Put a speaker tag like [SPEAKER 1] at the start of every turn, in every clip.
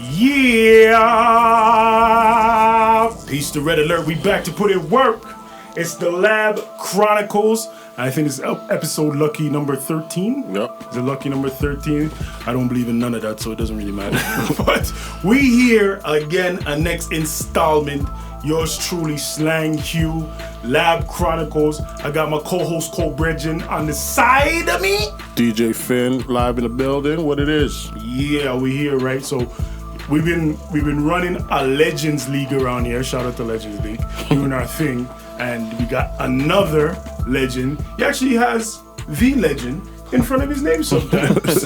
[SPEAKER 1] Yeah! Peace to Red Alert. We back to put in work. It's the Lab Chronicles. I think it's episode lucky number 13.
[SPEAKER 2] Yep.
[SPEAKER 1] It's lucky number 13. I don't believe in none of that, so it doesn't really matter. But we here again, a next installment. Yours truly, Slang Hugh, Lab Chronicles. I got my co-host Cole Bridgen on the side of me.
[SPEAKER 2] DJ Finn live in the building. What it is?
[SPEAKER 1] Yeah, we here, right? So we've been running a Legends League around here. Shout out to Legends League, doing our thing. And we got another legend. He actually has the legend in front of his name sometimes.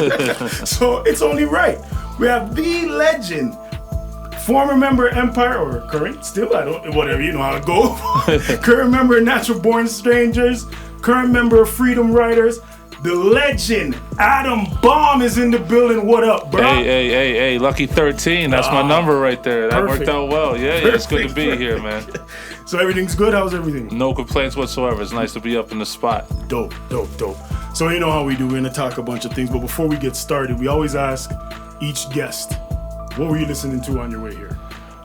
[SPEAKER 1] So it's only right. We have the legend. Former member of Empire, or current, still, I don't, whatever, you know how it goes. Current member of Natural Born Strangers, current member of Freedom Riders, the legend, Adam Baum is in the building. What up, bro?
[SPEAKER 3] Hey, lucky 13, that's my number right there. That
[SPEAKER 1] perfect.
[SPEAKER 3] worked out well. Yeah, it's good to be here, man.
[SPEAKER 1] So everything's good? How's everything?
[SPEAKER 3] No complaints whatsoever. It's nice to be up in the spot.
[SPEAKER 1] Dope. So you know how we do, we're gonna talk a bunch of things, but before we get started, we always ask each guest, what were you listening to on your way here?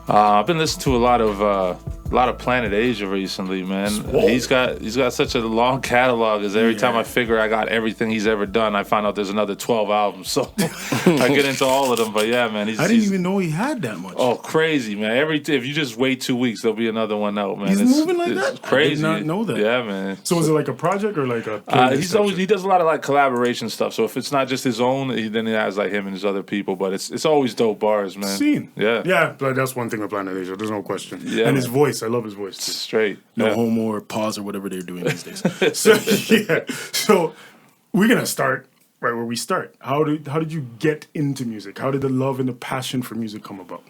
[SPEAKER 3] I've been listening to a lot of Planet Asia recently, man.
[SPEAKER 1] Whoa.
[SPEAKER 3] He's got such a long catalog. As every time I figure I got everything he's ever done, I find out there's another 12 albums. So I get into all of them. But yeah, man,
[SPEAKER 1] I didn't even know he had that much.
[SPEAKER 3] Oh, crazy, man! If you just wait 2 weeks, there'll be another one out, man.
[SPEAKER 1] He's moving like that?
[SPEAKER 3] It's crazy.
[SPEAKER 1] I did not know that.
[SPEAKER 3] Yeah, man.
[SPEAKER 1] So is it like a project or like a?
[SPEAKER 3] He does a lot of like collaboration stuff. So if it's not just his own, then he has like him and his other people. But it's always dope bars, man.
[SPEAKER 1] Scene.
[SPEAKER 3] Yeah.
[SPEAKER 1] But that's one thing with Planet Asia. There's no question.
[SPEAKER 3] Yeah,
[SPEAKER 1] and his
[SPEAKER 3] man.
[SPEAKER 1] voice, I love his voice too.
[SPEAKER 3] Straight.
[SPEAKER 1] No
[SPEAKER 3] Yeah.
[SPEAKER 1] homo or pause or whatever they're doing these days. So we're gonna start right where we start. How did you get into music? How did the love and the passion for music come about?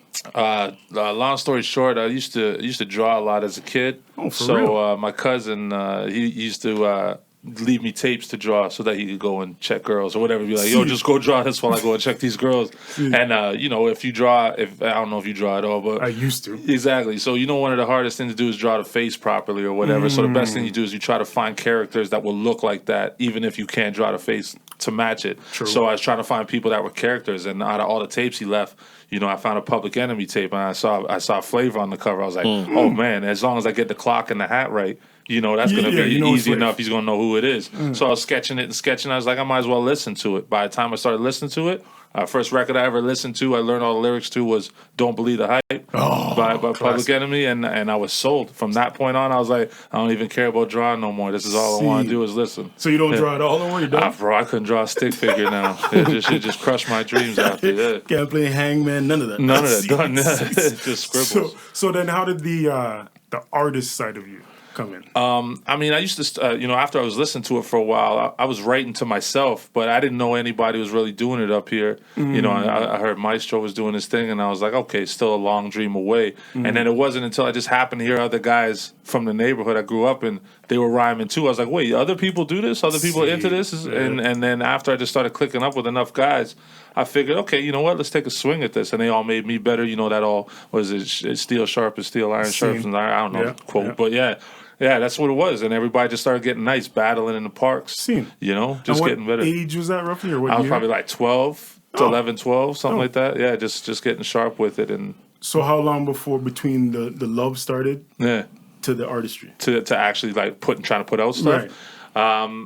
[SPEAKER 3] Long story short, I used to draw a lot as a kid.
[SPEAKER 1] Oh, for real?
[SPEAKER 3] My cousin, he used to leave me tapes to draw so that he could go and check girls or whatever. Be like, yo, just go draw this while I go and check these girls. And if you draw, I don't know if you draw at all, but
[SPEAKER 1] I used to.
[SPEAKER 3] Exactly. So one of the hardest things to do is draw the face properly or whatever. So the best thing you do is you try to find characters that will look like that, even if you can't draw the face to match it.
[SPEAKER 1] True.
[SPEAKER 3] So I was trying to find people that were characters, and out of all the tapes he left, I found a Public Enemy tape, and I saw Flavor on the cover. I was like, oh man, as long as I get the clock and the hat right, that's going to be easy enough. He's going to know who it is. So I was sketching. I was like, I might as well listen to it. By the time I started listening to it, first record I ever listened to, I learned all the lyrics to was "Don't Believe the Hype" by Public Enemy, and I was sold. From that point on, I was like, I don't even care about drawing no more. This is all I want to do is listen.
[SPEAKER 1] So you don't draw at all, or you don't?
[SPEAKER 3] Bro, I couldn't draw a stick figure now. It just crushed my dreams after that.
[SPEAKER 1] Can't play hangman, none of that.
[SPEAKER 3] None of that. Done. Just scribbles.
[SPEAKER 1] So then, how did the artist side of you come in?
[SPEAKER 3] I used to, after I was listening to it for a while, I was writing to myself, but I didn't know anybody was really doing it up here. I heard Maestro was doing his thing, and I was like, okay, it's still a long dream away. And then it wasn't until I just happened to hear other guys from the neighborhood I grew up in, they were rhyming too. I was like, wait, other people do this? Other people into this? And then after I just started clicking up with enough guys, I figured, okay, you know what? Let's take a swing at this. And they all made me better. That all, was it steel sharp as steel, iron sharp as iron? I don't know the quote, but yeah. Yeah, that's what it was, and everybody just started getting nice, battling in the parks.
[SPEAKER 1] Scene.
[SPEAKER 3] Just getting better.
[SPEAKER 1] What age was that roughly, or what
[SPEAKER 3] I was
[SPEAKER 1] year?
[SPEAKER 3] probably like 12 to 11, 12, something like that. Yeah, just getting sharp with it. And
[SPEAKER 1] so how long between the love started to the artistry?
[SPEAKER 3] To actually like trying to put out stuff?
[SPEAKER 1] Right.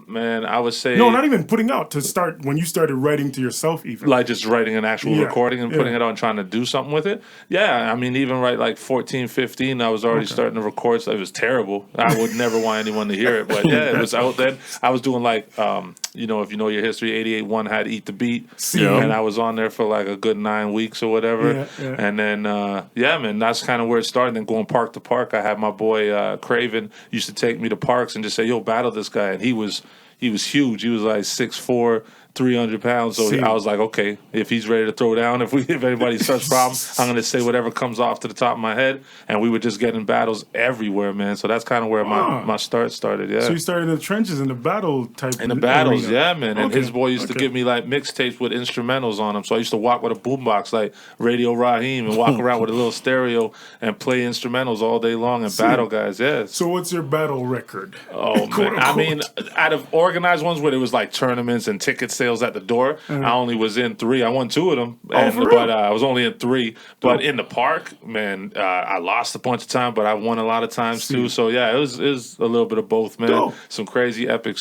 [SPEAKER 3] Man, I would say...
[SPEAKER 1] No, not even putting out. To start, when you started writing to yourself even.
[SPEAKER 3] Like just writing an actual recording and putting it on, trying to do something with it. Yeah, even like 14, 15, I was already starting to record. So it was terrible. I would never want anyone to hear it. But yeah, it was out then. I was doing like, if you know your history, 88.1 had Eat the Beat. And I was on there for like a good 9 weeks or whatever. Yeah. And then, man, that's kind of where it started. Then going park to park, I had my boy Craven used to take me to parks and just say, yo, battle this guy. And he was huge. He was like 6'4", 300 pounds. So I was like, okay, if he's ready to throw down, if anybody starts problems, I'm going to say whatever comes off to the top of my head. And we were just getting battles everywhere, man. So that's kind of where my start started, yeah.
[SPEAKER 1] So you started in the trenches, in the battle type
[SPEAKER 3] in the battles,
[SPEAKER 1] arena.
[SPEAKER 3] Yeah, man. And his boy used to give me like mixtapes with instrumentals on them. So I used to walk with a boombox like Radio Raheem and walk around with a little stereo and play instrumentals all day long and battle guys, yeah.
[SPEAKER 1] So what's your battle record?
[SPEAKER 3] Oh, man. Out of organized ones where there was like tournaments and ticket sales sales at the door. I only was in 3. I won 2 of them,
[SPEAKER 1] for
[SPEAKER 3] but
[SPEAKER 1] real?
[SPEAKER 3] I was only in 3. But in the park, man, I lost a bunch of time, but I won a lot of times too. So yeah, it was a little bit of both, man.
[SPEAKER 1] Dope.
[SPEAKER 3] Some crazy epic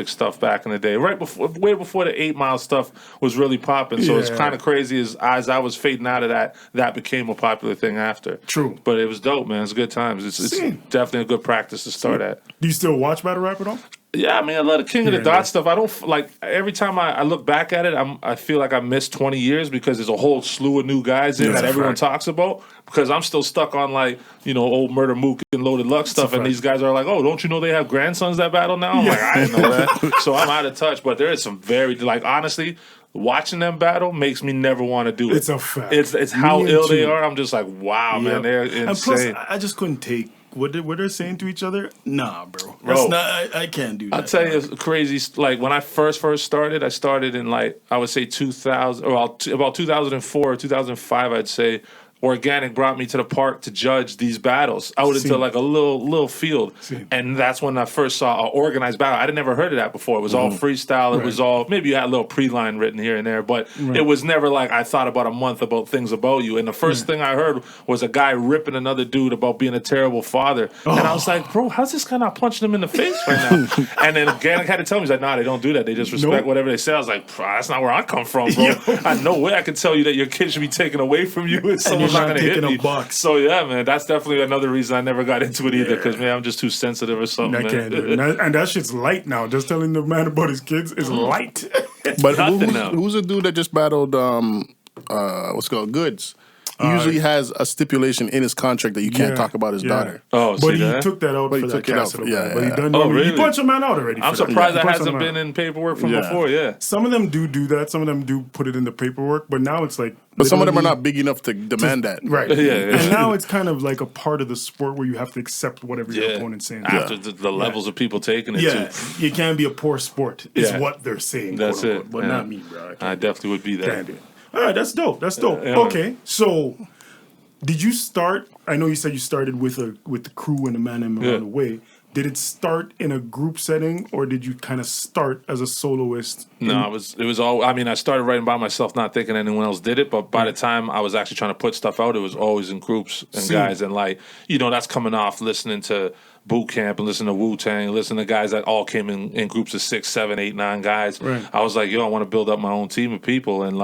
[SPEAKER 3] stuff back in the day, way before the 8 Mile stuff was really popping. So it's kind of crazy as I was fading out of that became a popular thing after.
[SPEAKER 1] True.
[SPEAKER 3] But it was dope, man. It's good times. It's definitely a good practice to start at.
[SPEAKER 1] Do you still watch battle rap at all?
[SPEAKER 3] Yeah, I mean, I love the King of the Dot stuff. I don't like every time I look back at it, I feel like I missed 20 years because there's a whole slew of new guys in that everyone talks about. Because I'm still stuck on old Murder Mook and Loaded Luck stuff, and these guys are like, oh, don't you know they have grandsons that battle now? I'm like, I didn't know that. So I'm out of touch. But there is some very honestly, watching them battle makes me never want to do it.
[SPEAKER 1] It's a fact.
[SPEAKER 3] It's how ill they are. I'm just like, wow, man, they're insane.
[SPEAKER 1] And plus, I just couldn't take what they're saying to each other. Nah, bro. That's not. I can't do that.
[SPEAKER 3] I'll tell you, it's crazy. Like when I first started, I started in I would say 2000 or about 2004 or 2005. I'd say. Organic brought me to the park to judge these battles out into a little field, and that's when I first saw an organized battle. I'd never heard of that before. It was all freestyle. It was all maybe you had a little pre-line written here and there, but it was never like I thought about a month about things about you. And the first thing I heard was a guy ripping another dude about being a terrible father, and I was like, bro, how's this guy not punching him in the face right now? And then Organic had to tell me, he's like, nah, they don't do that. They just respect whatever they say. I was like, that's not where I come from, bro. I no way I could tell you that your kid should be taken away from you and someone's not going to hit me. So yeah, man, that's definitely another reason I never got into it either. Because man, I'm just too sensitive or something.
[SPEAKER 1] I can't do it. And that shit's light now. Just telling the man about his kids is light.
[SPEAKER 2] But who's the dude that just battled? What's it called Goods? He usually has a stipulation in his contract that you can't talk about his daughter.
[SPEAKER 3] Oh,
[SPEAKER 1] but he took that out for that castle. But he done. He punched a man out already.
[SPEAKER 3] I'm surprised that hasn't been in paperwork from before. Yeah,
[SPEAKER 1] some of them do that. Some of them do put it in the paperwork. But now it's like.
[SPEAKER 2] But some of them are not big enough to demand that.
[SPEAKER 1] Right. And now it's kind of like a part of the sport where you have to accept whatever your opponent's saying.
[SPEAKER 3] After the levels of people taking it to.
[SPEAKER 1] You can't be a poor sport, is what they're saying.
[SPEAKER 3] That's it.
[SPEAKER 1] But not me, bro.
[SPEAKER 3] I definitely would be that.
[SPEAKER 1] All right, that's dope. Okay, so did you start? I know you said you started with the crew and the man around the way. Did it start in a group setting, or did you kind of start as a soloist?
[SPEAKER 3] No, it was all. I mean, I started writing by myself, not thinking anyone else did it. But by the time I was actually trying to put stuff out, it was always in groups and guys. And that's coming off listening to Boot Camp and listening to Wu-Tang, listening to guys that all came in groups of 6, 7, 8, 9 guys.
[SPEAKER 1] Right.
[SPEAKER 3] I was like, I want to build up my own team of people, and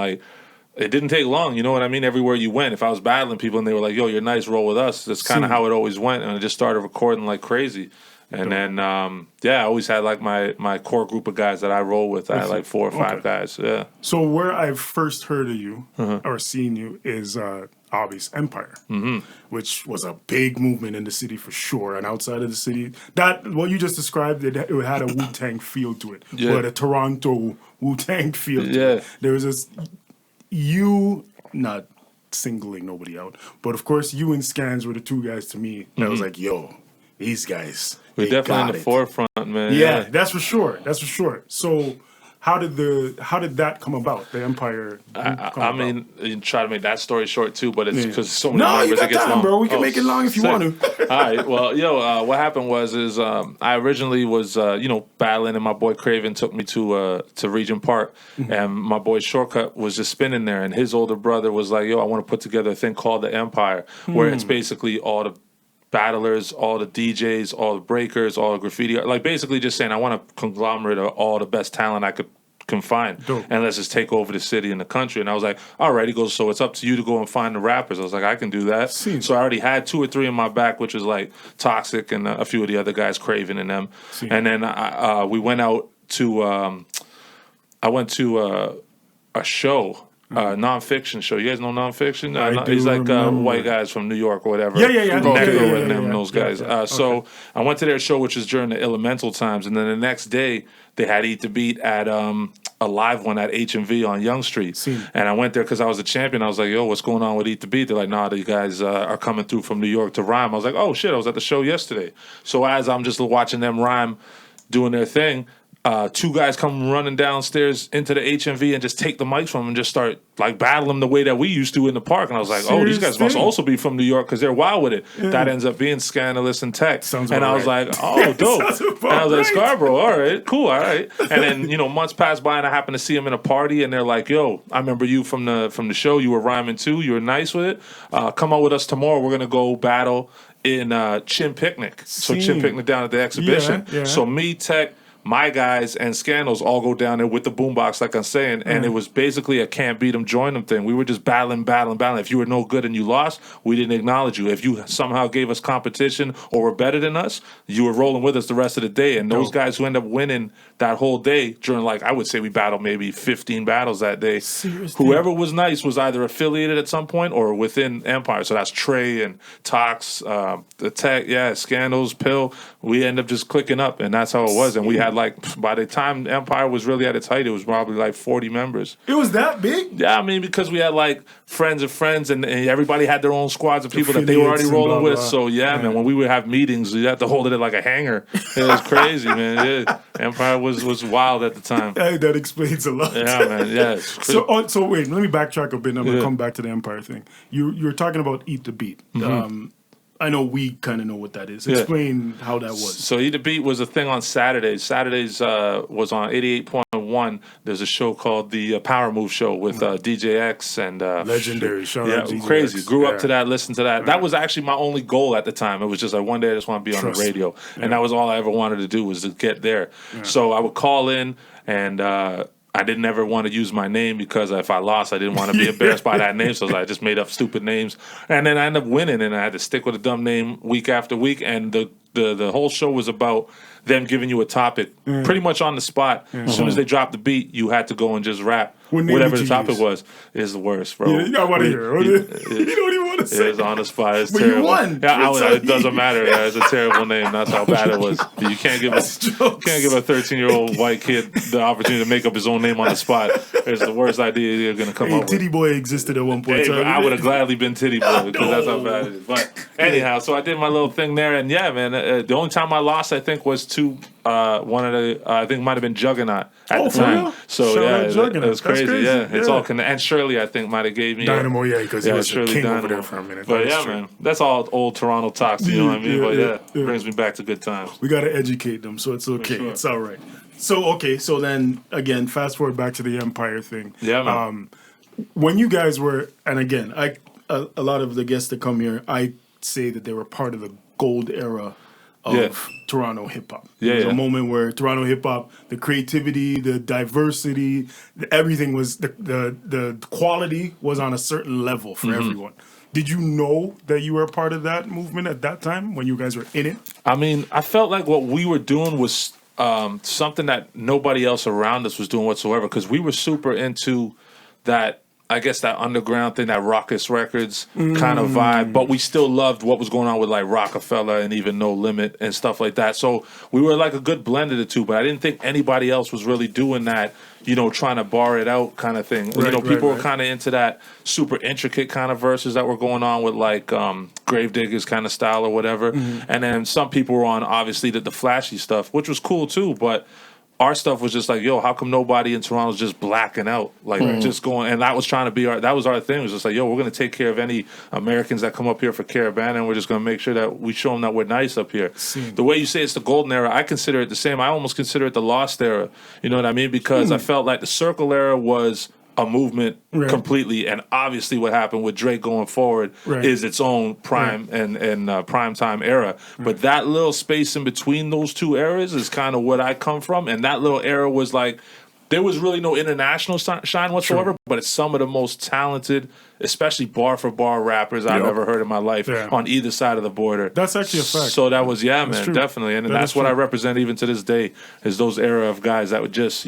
[SPEAKER 3] it didn't take long, you know what I mean? Everywhere you went, if I was battling people and they were like, yo, you're nice, roll with us, that's kind of how it always went. And I just started recording like crazy. And then, I always had my core group of guys that I roll with. I had like 4 or 5 guys,
[SPEAKER 1] So where I first heard of you or seen you is obvious Empire, which was a big movement in the city for sure. And outside of the city, what you just described, it had a Wu-Tang feel to it. But a Toronto Wu-Tang feel to it. There was this... You, not singling nobody out, but of course you and Scans were the 2 guys to me that was like, yo, these guys,
[SPEAKER 3] we're definitely in the forefront, man.
[SPEAKER 1] Yeah, that's for sure. So how did that come about? The Empire.
[SPEAKER 3] I mean, you try to make that story short too, but it's because so many.
[SPEAKER 1] No, you got time, bro. We can make it long if you want
[SPEAKER 3] to. All right. Well, what happened was I originally was battling, and my boy Craven took me to Regent Park, and my boy Shortcut was just spinning there, and his older brother was like, "Yo, I want to put together a thing called the Empire, where it's basically all the battlers, all the DJs, all the breakers, all the graffiti, like basically just saying I want a conglomerate of all the best talent I can find, and let's just take over the city and the country." And I was like, all right. He goes, so it's up to you to go and find the rappers. I was like, I can do that. So I already had 2 or 3 in my back, which was like Toxic and a few of the other guys, Craven and them. And then we went out to I went to a show. Nonfiction show. You guys know Nonfiction? He's like white guys from New York or whatever.
[SPEAKER 1] Yeah.
[SPEAKER 3] Necro and them, those guys. So I went to their show, which was during the Elemental times, and then the next day they had Eat the Beat at a live one at H&V on Young Street. And I went there because I was a champion. I was like, yo, what's going on with Eat the Beat? They're like, nah, these guys are coming through from New York to rhyme. I was like, oh shit, I was at the show yesterday. So as I'm just watching them rhyme, doing their thing, two guys come running downstairs into the HMV and just take the mics from them and just start like battle them the way that we used to in the park. And I was like, oh, these guys must also be from New York because they're wild with it. Yeah. That ends up being Scandalous and Tech. And I was like, oh, dope. And I was like, Scarborough, all right, cool, all right. And then, you know, months passed by and I happened to see them in a party and they're like, yo, I remember you from the show. You were rhyming too. You were nice with it. Come out with us tomorrow. We're going to go battle in Chin Picnic. So Chin Picnic down at the exhibition. Yeah. So me, Tech, my guys and Scandals all go down there with the boombox, like I'm saying, and it was basically a can't beat them, join them thing. We were just battling. If you were no good and you lost, we didn't acknowledge you. If you somehow gave us competition or were better than us, you were rolling with us the rest of the day. And those guys who end up winning that whole day during, like, I would say we battled maybe 15 battles that day. Seriously? Whoever was nice was either affiliated at some point or within Empire. So that's Trey and Tox, the Tech, Scandals, Pill. We end up just clicking up, and that's how it was. And we had like, by the time Empire was really at its height, it was probably like 40 members.
[SPEAKER 1] It was that big?
[SPEAKER 3] Yeah, I mean, because we had like friends of friends, and everybody had their own squads of people that they were already rolling with. So man, when we would have meetings, we had to hold it like a hanger. It was crazy, man. Yeah. Empire was wild at the time.
[SPEAKER 1] That explains a lot.
[SPEAKER 3] Yeah, man. Yeah.
[SPEAKER 1] So wait, let me backtrack a bit, and I'm gonna come back to the Empire thing. You're talking about Eat the Beat. Mm-hmm. I know we kind of know what that is. Explain how that was.
[SPEAKER 3] So Eat the Beat was a thing on Saturdays. Saturdays was on 88.1. There's a show called the Power Move Show with DJ X and
[SPEAKER 1] legendary. Shout out DJ
[SPEAKER 3] crazy.
[SPEAKER 1] X.
[SPEAKER 3] Grew up to that, listened to that. Right. That was actually my only goal at the time. It was just like one day I just want to be on the radio, and that was all I ever wanted to do was to get there. Yeah. So I would call in and. I didn't ever want to use my name because if I lost, I didn't want to be embarrassed by that name. So I just made up stupid names. And then I ended up winning, and I had to stick with a dumb name week after week. And the whole show was about them giving you a topic pretty much on the spot. As soon as they dropped the beat, you had to go and just rap. Whatever the topic was is the worst, bro.
[SPEAKER 1] I want to hear. You don't even want to say.
[SPEAKER 3] It was on the spot. It's
[SPEAKER 1] but
[SPEAKER 3] terrible.
[SPEAKER 1] You won.
[SPEAKER 3] Yeah, it doesn't matter. Yeah, it's a terrible name. That's how bad it was. You can't give a 13-year-old white kid the opportunity to make up his own name on the spot. It's the worst idea you're gonna come up with.
[SPEAKER 1] Titty Boy existed at one point.
[SPEAKER 3] I would have gladly been Titty Boy because that's how bad it is. But anyhow, so I did my little thing there, and man, the only time I lost, I think, was to one of the I think it might have been Juggernaut at the time. Real? So it was crazy. Yeah, it's all connected. And Shirley, I think, might have gave me
[SPEAKER 1] Dynamo, because he was Shirley king over there for a minute.
[SPEAKER 3] But man, that's all old Toronto talks. You know what I mean? But brings me back to good times.
[SPEAKER 1] We got to educate them, so it's okay. Sure. It's all right. So then again, fast forward back to the Empire thing.
[SPEAKER 3] Yeah, man.
[SPEAKER 1] When you guys were, and again, a lot of the guests that come here, I say that they were part of the gold era of Toronto hip-hop. It was a moment where Toronto hip-hop, the creativity, the diversity, everything was, the quality was on a certain level for everyone. Did you know that you were a part of that movement at that time when you guys were in it?
[SPEAKER 3] I mean, I felt like what we were doing was something that nobody else around us was doing whatsoever because we were super into that, I guess, that underground thing, that Raucous Records kind of vibe, but we still loved what was going on with like Rockefeller and even No Limit and stuff like that. So we were like a good blend of the two, but I didn't think anybody else was really doing that, trying to bar it out kind of thing. People were kind of into that super intricate kind of verses that were going on with like Gravediggers kind of style or whatever. And then some people were on obviously the flashy stuff, which was cool too, but our stuff was just like, how come nobody in Toronto's just blacking out? Like, just going, and that was trying to be that was our thing. It was just like, we're going to take care of any Americans that come up here for Caravan, and we're just going to make sure that we show them that we're nice up here. The way you say it's the golden era, I consider it the same. I almost consider it the lost era. You know what I mean? Because I felt like the circle era was a movement completely, and obviously what happened with Drake going forward is its own prime and prime time era. But that little space in between those two eras is kind of what I come from, and that little era was like there was really no international shine whatsoever, but it's some of the most talented, especially bar for bar rappers I've ever heard in my life on either side of the border.
[SPEAKER 1] That's actually a fact.
[SPEAKER 3] So that was man, definitely, and that's what I represent even to this day is those era of guys that would just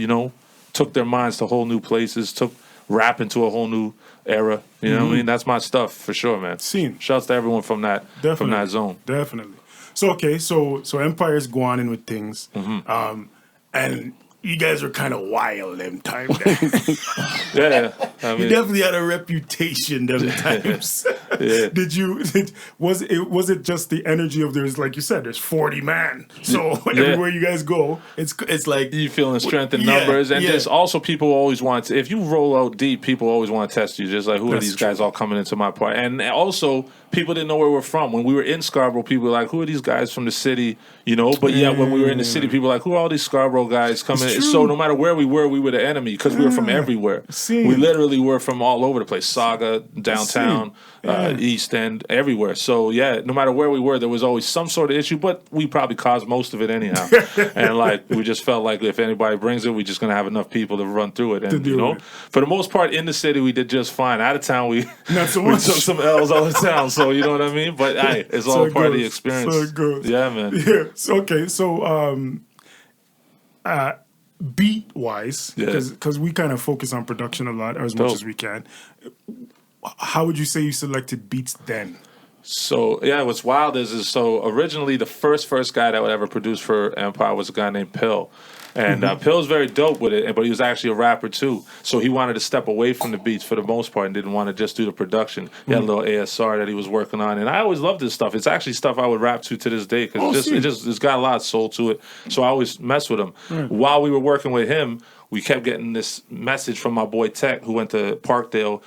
[SPEAKER 3] took their minds to whole new places, took rap into a whole new era. You know what I mean? That's my stuff for sure, man. Shouts to everyone from that zone.
[SPEAKER 1] Definitely. So so Empire's going in with things, and you guys were kind of wild them times.
[SPEAKER 3] I mean,
[SPEAKER 1] you definitely had a reputation them times. Was it just the energy of there's, like you said, there's 40 man, so everywhere you guys go, it's like
[SPEAKER 3] you feeling strength in numbers, and just also people always want to, if you roll out deep, people always want to test you, just like, who are these guys all coming into my part? And also people didn't know where we're from. When we were in Scarborough, people were like, who are these guys from the city, but when we were in the city, people were like, who are all these Scarborough guys coming in? So no matter where we were the enemy, because we were from everywhere. We literally were from all over the place. Saga, downtown, East End, everywhere. So no matter where we were, there was always some sort of issue, but we probably caused most of it anyhow. And like, we just felt like if anybody brings it, we're just gonna have enough people to run through it. And for the most part, in the city, we did just fine. Out of town, we
[SPEAKER 1] not so much.
[SPEAKER 3] We took some L's out of town. So you know what I mean? But hey, it's all part of the experience.
[SPEAKER 1] So it goes.
[SPEAKER 3] Yeah, man.
[SPEAKER 1] Yeah. So, okay. So, beat wise, because we kind of focus on production a lot, or as much as we can. How would you say you selected beats then?
[SPEAKER 3] So what's wild is so originally the first guy that would ever produce for Empire was a guy named Pill. And Pill's very dope with it, but he was actually a rapper too. So he wanted to step away from the beats for the most part and didn't want to just do the production. He had a little ASR that he was working on, and I always loved this stuff. It's actually stuff I would rap to this day because it's got a lot of soul to it. So I always mess with him. While we were working with him, we kept getting this message from my boy Tech, who went to Parkdale,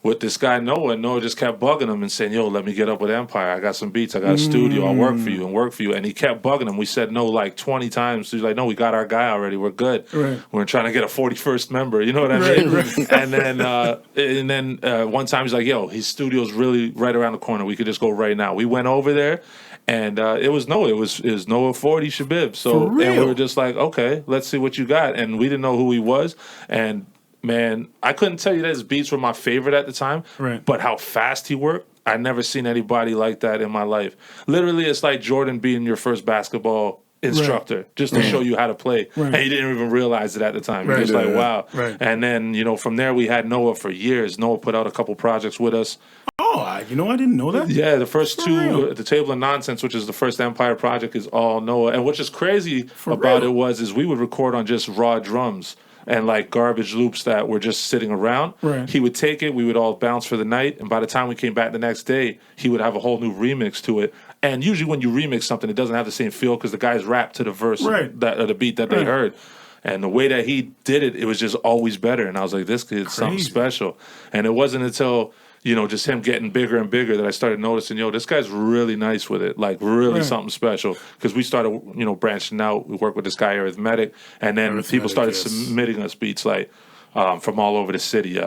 [SPEAKER 3] with this guy Noah, and Noah just kept bugging him and saying, yo, let me get up with Empire. I got some beats. I got a studio. I'll work for you. And he kept bugging him. We said no like 20 times. He's like, no, we got our guy already. We're good. We're trying to get a 41st member. You know what I mean? And then one time he's like, yo, his studio's really right around the corner. We could just go right now. We went over there. And it was Noah. It was Noah 40 Shabib. So and we were just like, okay, let's see what you got. And we didn't know who he was. And man, I couldn't tell you that his beats were my favorite at the time, but how fast he worked, I never seen anybody like that in my life. Literally, it's like Jordan being your first basketball instructor just to show you how to play. And he didn't even realize it at the time. He was like, wow. And then, from there, we had Noah for years. Noah put out a couple projects with us.
[SPEAKER 1] Oh, I didn't know that.
[SPEAKER 3] Yeah, the first two, The Table of Nonsense, which is the first Empire project, is all Noah. And what's just crazy about it is we would record on just raw drums and like garbage loops that were just sitting around. He would take it, we would all bounce for the night, and by the time we came back the next day, he would have a whole new remix to it. And usually when you remix something, it doesn't have the same feel because the guys rap to the verse the beat that they heard. And the way that he did it, it was just always better. And I was like, this kid's something special. And it wasn't until just him getting bigger and bigger that I started noticing, this guy's really nice with it, like really something special. Because we started, branching out. We worked with this guy, Arithmetic, and then people started submitting us beats like from all over the city.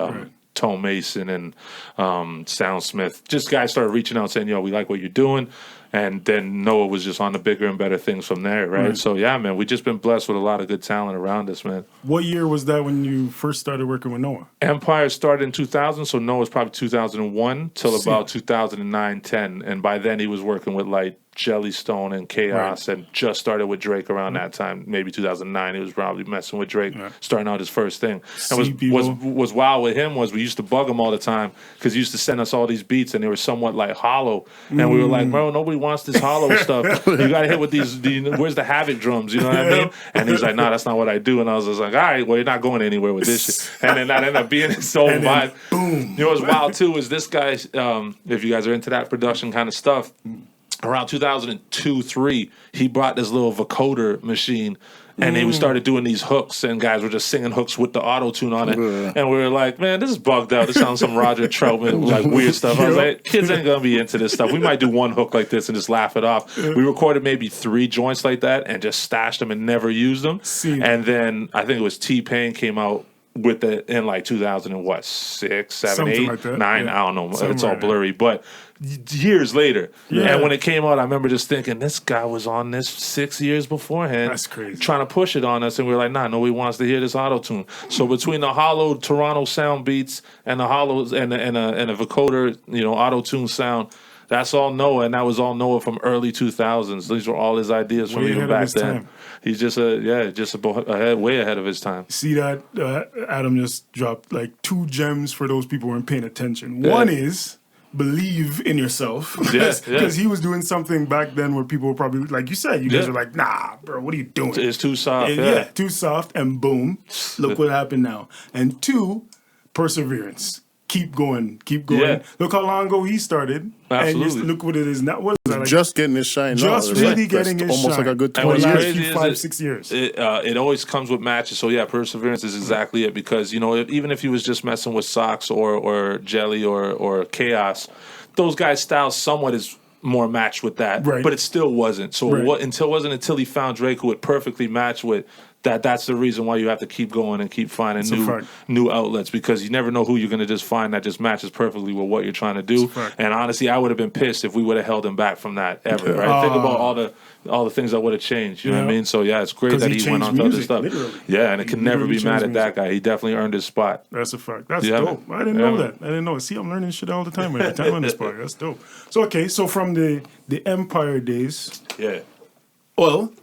[SPEAKER 3] Tone Mason and Soundsmith. Just guys started reaching out saying, we like what you're doing. And then Noah was just on the bigger and better things from there, right? So, yeah, man, we've just been blessed with a lot of good talent around us, man.
[SPEAKER 1] What year was that when you first started working with Noah?
[SPEAKER 3] Empire started in 2000, so Noah's probably 2001 till about 2009, 10. And by then he was working with, like, Jellystone and Chaos and just started with Drake around that time. Maybe 2009, he was probably messing with Drake, starting out his first thing. And was wild with him was we used to bug him all the time because he used to send us all these beats and they were somewhat like hollow. And we were like, bro, nobody wants this hollow stuff. You got to hit with these, where's the Havoc drums? You know what I mean? And he's like, nah, that's not what I do. And I was just like, all right, well, you're not going anywhere with this shit. And then that ended up being his whole vibe.
[SPEAKER 1] Boom.
[SPEAKER 3] You know what's wild too is this guy, if you guys are into that production kind of stuff, around 2002-3, he brought this little vocoder machine, and they started doing these hooks, and guys were just singing hooks with the auto-tune on it. And we were like, man, this is bugged out. This sounds some Roger Troutman, like weird stuff. I was like, kids ain't going to be into this stuff. We might do one hook like this and just laugh it off. We recorded maybe 3 joints like that and just stashed them and never used them. And then I think it was T-Pain came out with it in like 2006, 7, 8, 9. I don't know. It's all blurry. But years later. And when it came out, I remember just thinking, this guy was on this 6 years beforehand.
[SPEAKER 1] That's crazy.
[SPEAKER 3] Trying to push it on us. And we were like, nah, nobody wants to hear this auto-tune. So between the hollow Toronto sound beats and the hollows and a vocoder, auto-tune sound, that's all Noah, and that was all Noah from early 2000s. These were all his ideas from even back then. He's just way ahead of his time.
[SPEAKER 1] See that Adam just dropped like 2 gems for those people who weren't paying attention. One is believe in yourself, because he was doing something back then where people were probably, like you said, you guys were like, nah, bro, what are you doing?
[SPEAKER 3] It's too soft.
[SPEAKER 1] Too soft, and boom, look what happened now. And 2, perseverance. keep going.
[SPEAKER 3] Yeah.
[SPEAKER 1] Look how long ago he started.
[SPEAKER 3] Absolutely.
[SPEAKER 1] And look what it is now. What is that? Like,
[SPEAKER 2] just getting his shine.
[SPEAKER 1] Just really getting his
[SPEAKER 2] almost
[SPEAKER 1] shine.
[SPEAKER 2] like a good
[SPEAKER 3] And
[SPEAKER 2] 20
[SPEAKER 3] what's
[SPEAKER 2] years.
[SPEAKER 3] crazy is
[SPEAKER 1] 5-6 years.
[SPEAKER 3] It always comes with matches. So yeah, perseverance is exactly it. Because even if he was just messing with Sproxx or Jelly or Chaos, those guys' styles somewhat is more matched with that.
[SPEAKER 1] Right.
[SPEAKER 3] But it still wasn't. So
[SPEAKER 1] Right.
[SPEAKER 3] it wasn't until he found Drake who it perfectly matched with. That's the reason why you have to keep going and keep finding new outlets, because you never know who you're going to just find that just matches perfectly with what you're trying to do. And honestly, I would have been pissed if we would have held him back from that ever. Right? Think about all the things that would have changed. You know what I mean? So yeah, it's great that he went on to other stuff.
[SPEAKER 1] Literally.
[SPEAKER 3] Yeah, and it can never be mad at that guy. He definitely earned his spot.
[SPEAKER 1] That's a fact. That's dope. I didn't know that. I didn't know. See, I'm learning shit all the time every time on this part. That's dope. So from the Empire days.
[SPEAKER 3] Yeah.
[SPEAKER 1] Well,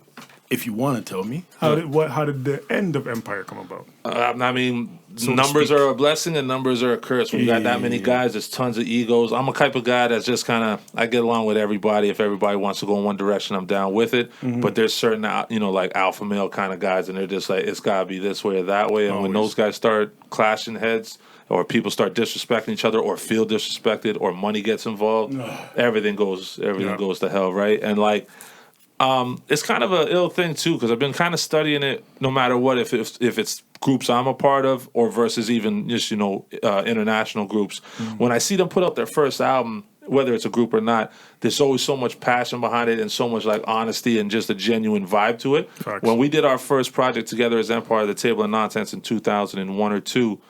[SPEAKER 1] if you want to tell me, how did the end of Empire come about?
[SPEAKER 3] I mean, numbers are a blessing and numbers are a curse. When you got that many guys, there's tons of egos. I'm a type of guy that's just kind of, I get along with everybody. If everybody wants to go in one direction, I'm down with it. Mm-hmm. But there's certain, like alpha male kind of guys, and they're just like, it's got to be this way or that way. And when those guys start clashing heads, or people start disrespecting each other, or feel disrespected, or money gets involved, everything goes to hell, right? And like, it's kind of an ill thing too, because I've been kind of studying it. No matter what, if it's groups I'm a part of, or versus even just international groups, when I see them put out their first album, whether it's a group or not, there's always so much passion behind it and so much like honesty and just a genuine vibe to it.
[SPEAKER 1] Facts.
[SPEAKER 3] When we did our first project together as Empire, the Table of Nonsense in 2001 or 2.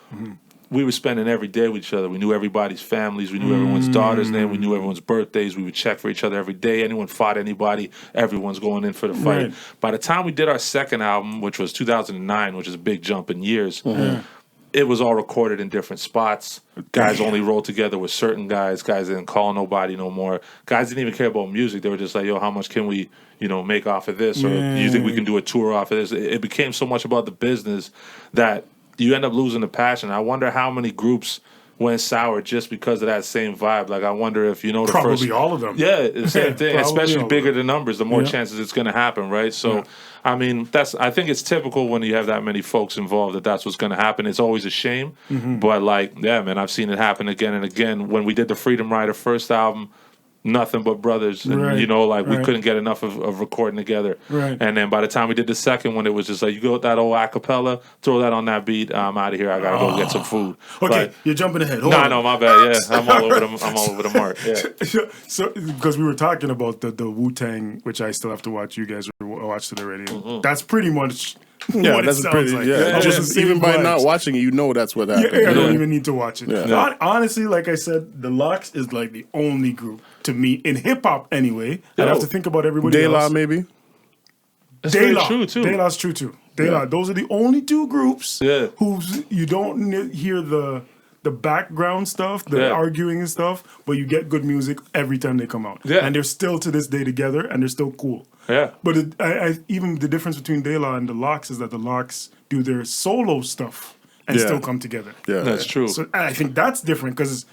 [SPEAKER 3] We were spending every day with each other. We knew everybody's families. We knew everyone's daughter's name. We knew everyone's birthdays. We would check for each other every day. Anyone fought anybody, everyone's going in for the fight.
[SPEAKER 1] Right.
[SPEAKER 3] By the time we did our second album, which was 2009, which is a big jump in years, it was all recorded in different spots. Guys only rolled together with certain guys. Guys didn't call nobody no more. Guys didn't even care about music. They were just like, yo, how much can we, make off of this? Or do you think we can do a tour off of this? It became so much about the business that you end up losing the passion. I wonder how many groups went sour just because of that same vibe. Like, I wonder if,
[SPEAKER 1] probably all of them.
[SPEAKER 3] Yeah, the same thing. Especially bigger the numbers, the more
[SPEAKER 1] Yeah.
[SPEAKER 3] chances it's going to happen, right? So, I mean, I think it's typical when you have that many folks involved that's what's going to happen. It's always a shame. But, like, yeah, man, I've seen it happen again and again. When we did the Freedom Rider first album, nothing but brothers, and we couldn't get enough of recording together.
[SPEAKER 1] Right.
[SPEAKER 3] And then by the time we did the second one, it was just like, you go with that old acapella, throw that on that beat. I'm out of here. I gotta go get some food.
[SPEAKER 1] Okay, you're jumping ahead.
[SPEAKER 3] No, my bad. Yeah, I'm all over the mark. Yeah.
[SPEAKER 1] So, because we were talking about the Wu-Tang, which I still have to watch. You guys watched it already. That's pretty much.
[SPEAKER 2] Yeah,
[SPEAKER 1] what
[SPEAKER 2] that's
[SPEAKER 1] it sounds
[SPEAKER 2] pretty.
[SPEAKER 1] like.
[SPEAKER 2] Yeah,
[SPEAKER 1] Just the same
[SPEAKER 2] even by
[SPEAKER 1] vibes.
[SPEAKER 2] not watching it, that's what happened.
[SPEAKER 1] Yeah, I don't even need to watch it.
[SPEAKER 2] Yeah.
[SPEAKER 1] Honestly, like I said, the Lox is like the only group to me in hip hop. Anyway, I'd have to think about everybody
[SPEAKER 2] De La
[SPEAKER 1] else.
[SPEAKER 2] maybe.
[SPEAKER 3] That's very
[SPEAKER 1] De
[SPEAKER 3] true too.
[SPEAKER 1] De La's true too. De La. Those are the only two groups
[SPEAKER 3] Yeah.
[SPEAKER 1] you don't hear the background stuff, the arguing and stuff, but you get good music every time they come out.
[SPEAKER 3] Yeah.
[SPEAKER 1] And they're still to this day together, and they're still cool.
[SPEAKER 3] Yeah.
[SPEAKER 1] But even the difference between De La and the Lox is that the Lox do their solo stuff and still come together.
[SPEAKER 2] Yeah,
[SPEAKER 3] That's true.
[SPEAKER 1] So I think that's different because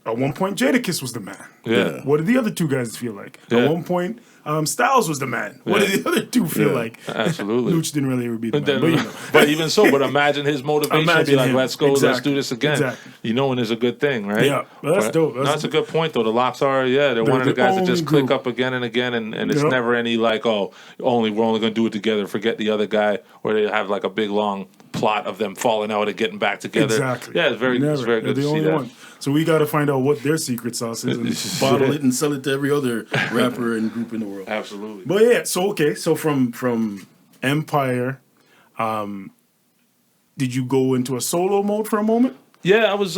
[SPEAKER 1] at one point Jadakiss was the man.
[SPEAKER 3] Yeah.
[SPEAKER 1] What did the other two guys feel like?
[SPEAKER 3] Yeah.
[SPEAKER 1] At one point Styles was the man. What did the other two feel like?
[SPEAKER 3] Absolutely.
[SPEAKER 1] Luch didn't really ever be the man.
[SPEAKER 3] But even so, imagine his motivation to be like,
[SPEAKER 1] him.
[SPEAKER 3] let's go, let's
[SPEAKER 1] Exactly.
[SPEAKER 3] do this again.
[SPEAKER 1] Exactly.
[SPEAKER 3] And it's a good thing, right?
[SPEAKER 1] Yeah. Well, that's dope.
[SPEAKER 3] That's a good point, though. The Lox are, they're one of the guys that just click up again and again, and it's never any like, we're only going to do it together, forget the other guy, or they have like a big long plot of them falling out and getting back together.
[SPEAKER 1] Exactly.
[SPEAKER 3] Yeah, it's very good to see that.
[SPEAKER 1] One. So we got to find out what their secret sauce is and bottle it and sell it to every other rapper and group in the world.
[SPEAKER 3] Absolutely.
[SPEAKER 1] But yeah, so from Empire, did you go into a solo mode for a moment?
[SPEAKER 3] Yeah, I was,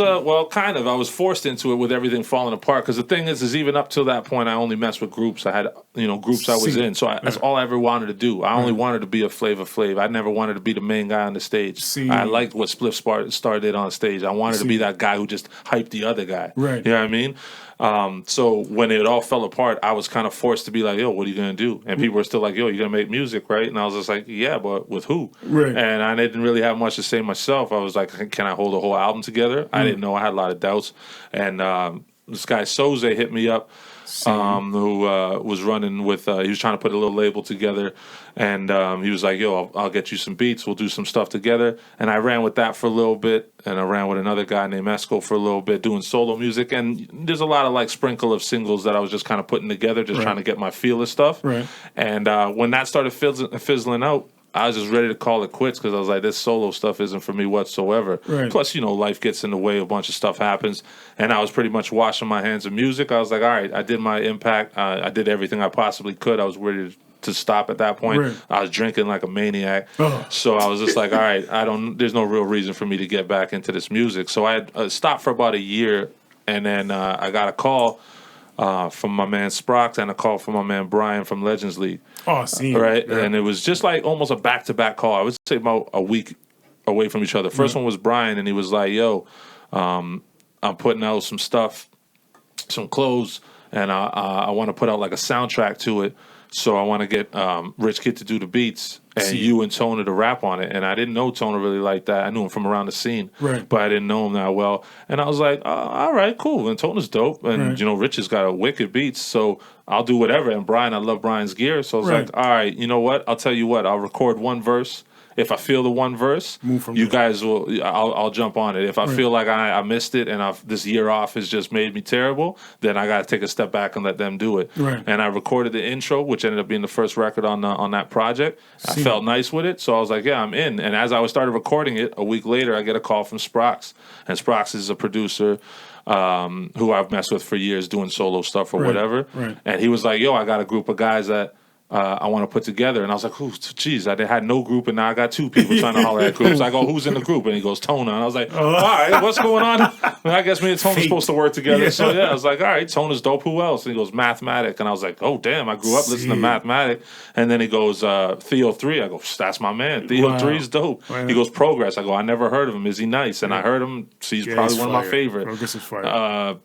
[SPEAKER 3] kind of. I was forced into it with everything falling apart. Because the thing is even up till that point, I only messed with groups. I had, groups I was in. So that's all I ever wanted to do. I only wanted to be a Flavor Flav. I never wanted to be the main guy on the stage. I liked what Spliff started on stage. I wanted to be that guy who just hyped the other guy.
[SPEAKER 1] Right.
[SPEAKER 3] You know what I mean? So when it all fell apart, I was kind of forced to be like, yo, what are you going to do? And people were still like, yo, you're going to make music, right? And I was just like, yeah, but with who?
[SPEAKER 1] Right.
[SPEAKER 3] And I didn't really have much to say myself. I was like, can I hold a whole album together? I didn't know. I had a lot of doubts. And this guy Soze hit me up, who was running with. He was trying to put a little label together, and he was like, "Yo, I'll get you some beats. We'll do some stuff together." And I ran with that for a little bit, and I ran with another guy named Esco for a little bit, doing solo music. And there's a lot of like sprinkle of singles that I was just kind of putting together, just trying to get my feel of stuff.
[SPEAKER 1] Right.
[SPEAKER 3] And when that started fizzling out, I was just ready to call it quits because I was like, this solo stuff isn't for me whatsoever.
[SPEAKER 1] Right.
[SPEAKER 3] Plus, life gets in the way, a bunch of stuff happens. And I was pretty much washing my hands of music. I was like, all right, I did my impact. I did everything I possibly could. I was ready to stop at that point.
[SPEAKER 1] Right.
[SPEAKER 3] I was drinking like a maniac. So I was just like, all right, there's no real reason for me to get back into this music. So I had stopped for about a year, and then I got a call from my man Sproxx and a call from my man Brian from Legends League.
[SPEAKER 1] Oh, see.
[SPEAKER 3] Right?
[SPEAKER 1] Yeah.
[SPEAKER 3] And it was just like almost a back-to-back call. I would say about a week away from each other. First one was Brian, and he was like, yo, I'm putting out some stuff, some clothes, and I want to put out like a soundtrack to it. So I want to get Rich Kidd to do the beats and you and Tona to rap on it. And I didn't know Tona really like that. I knew him from around the scene, but I didn't know him that well. And I was like, all right, cool. And Tona's dope. And, Rich has got a wicked beats, so I'll do whatever. And Brian, I love Brian's gear. So I was like, all right, you know what? I'll tell you what. I'll record one verse. If I feel the one verse, you guys will. I'll jump on it. If I feel like I missed it and this year off has just made me terrible, then I got to take a step back and let them do it.
[SPEAKER 1] Right.
[SPEAKER 3] And I recorded the intro, which ended up being the first record on that project. I felt nice with it, so I was like, yeah, I'm in. And as I started recording it, a week later, I get a call from Sproxx, and Sproxx is a producer who I've messed with for years, doing solo stuff or whatever.
[SPEAKER 1] Right.
[SPEAKER 3] And he was like, yo, I got a group of guys that I want to put together. And I was like, geez, I had no group, and now I got two people trying to holler at groups. I go, who's in the group? And he goes, Tona. And I was like, all right, what's going on? And I guess me and Tona's supposed to work together. Yeah. So I was like, all right, Tona's dope. Who else? And he goes, Mathematic. And I was like, oh, damn, I grew up listening to Mathematic. And then he goes, Theo 3. I go, that's my man. Theo 3 is dope. Wow. He goes, Progress. I go, I never heard of him. Is he nice? And I heard him. So he's probably one of my favorite.
[SPEAKER 1] Progress is fire.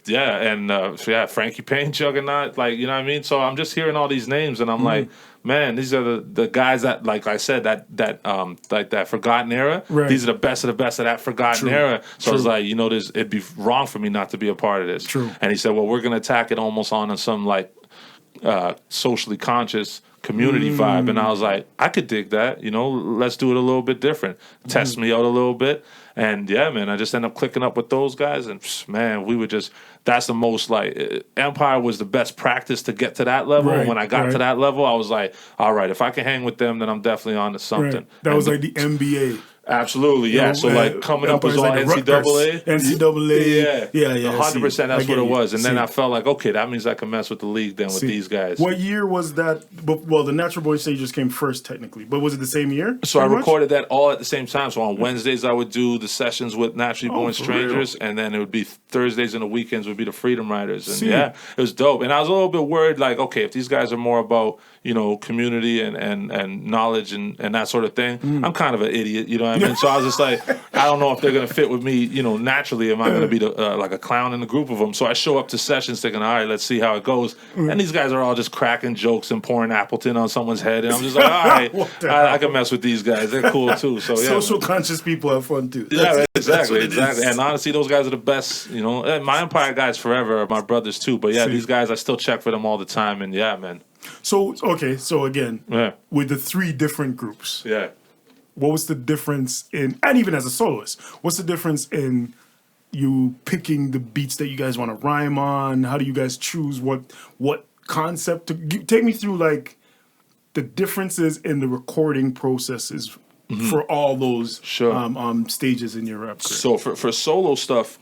[SPEAKER 3] Frankie Payne, Juggernaut. Like, you know what I mean? So I'm just hearing all these names, and I'm like, man, these are the guys that, like I said, that forgotten era.
[SPEAKER 1] Right.
[SPEAKER 3] These are the best of the best of that forgotten era. So I was like, it'd be wrong for me not to be a part of this.
[SPEAKER 1] True.
[SPEAKER 3] And he said, well, we're gonna attack it almost on some like socially conscious community vibe. And I was like, I could dig that. Let's do it a little bit different. Test me out a little bit. And yeah, man, I just ended up clicking up with those guys, and man, we were just. That's the most like Empire was the best practice to get to that level. And when I got to that level, I was like, all right, if I can hang with them, then I'm definitely on to something.
[SPEAKER 1] Right. That was like the NBA.
[SPEAKER 3] Absolutely, yeah. So like coming up was all
[SPEAKER 1] like
[SPEAKER 3] NCAA.
[SPEAKER 1] Yeah.
[SPEAKER 3] 100%. That's what it was. And then I felt like, okay, that means I can mess with the league then with these guys.
[SPEAKER 1] What year was that? Well, the Natural Boy Stages came first technically, but was it the same year?
[SPEAKER 3] So I recorded that all at the same time. So on Wednesdays I would do the sessions with Naturally Born Strangers, and then it would be Thursdays and the weekends would be the Freedom Riders. And yeah, it was dope. And I was a little bit worried, like, okay, if these guys are more about community and knowledge and that sort of thing, I'm kind of an idiot, you know what I mean? So I was just like, I don't know if they're going to fit with me, naturally. Am I going to be like a clown in the group of them? So I show up to sessions thinking, all right, let's see how it goes. And these guys are all just cracking jokes and pouring Appleton on someone's head. And I'm just like, all right, I can mess with these guys. They're cool too. So yeah.
[SPEAKER 1] Social conscious people have fun too.
[SPEAKER 3] Yeah, exactly. And honestly, those guys are the best, And my Empire guys forever are my brothers too. But yeah, these guys, I still check for them all the time. And yeah, man.
[SPEAKER 1] So again, with the three different groups, what was the difference in, and even as a soloist, what's the difference in you picking the beats that you guys want to rhyme on? How do you guys choose what concept to take me through, like the differences in the recording processes for all those stages in your rap career?
[SPEAKER 3] So for solo stuff,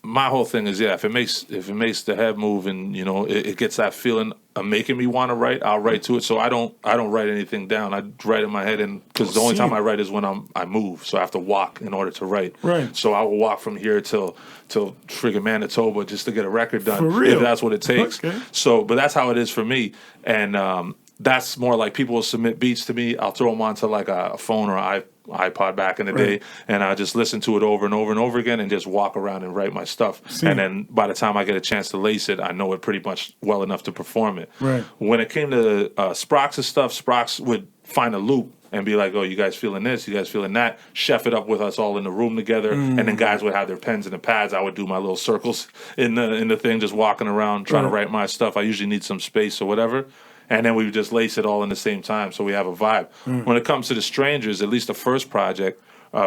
[SPEAKER 3] my whole thing is, if it makes the head move and it gets that feeling of making me want to write, I'll write to it. So I don't write anything down. I write in my head, and because the only time I write is when I move. So I have to walk in order to write.
[SPEAKER 1] Right.
[SPEAKER 3] So I will walk from here till friggin' Manitoba just to get a record done,
[SPEAKER 1] for real?
[SPEAKER 3] If that's what it takes.
[SPEAKER 1] Okay.
[SPEAKER 3] So, but that's how it is for me, and that's more like people will submit beats to me. I'll throw them onto like a phone or an iPod back in the day, and I just listen to it over and over and over again and just walk around and write my stuff. And then by the time I get a chance to lace it, I know it pretty much well enough to perform it.
[SPEAKER 1] Right.
[SPEAKER 3] When it came to Sproxx's stuff, Sproxx would find a loop and be like, oh, you guys feeling this, you guys feeling that, chef it up with us all in the room together, and then guys would have their pens and the pads. I would do my little circles in the thing, just walking around trying to write my stuff. I usually need some space or whatever, and then we would just lace it all in the same time so we have a vibe. When it comes to the Strangers, at least the first project,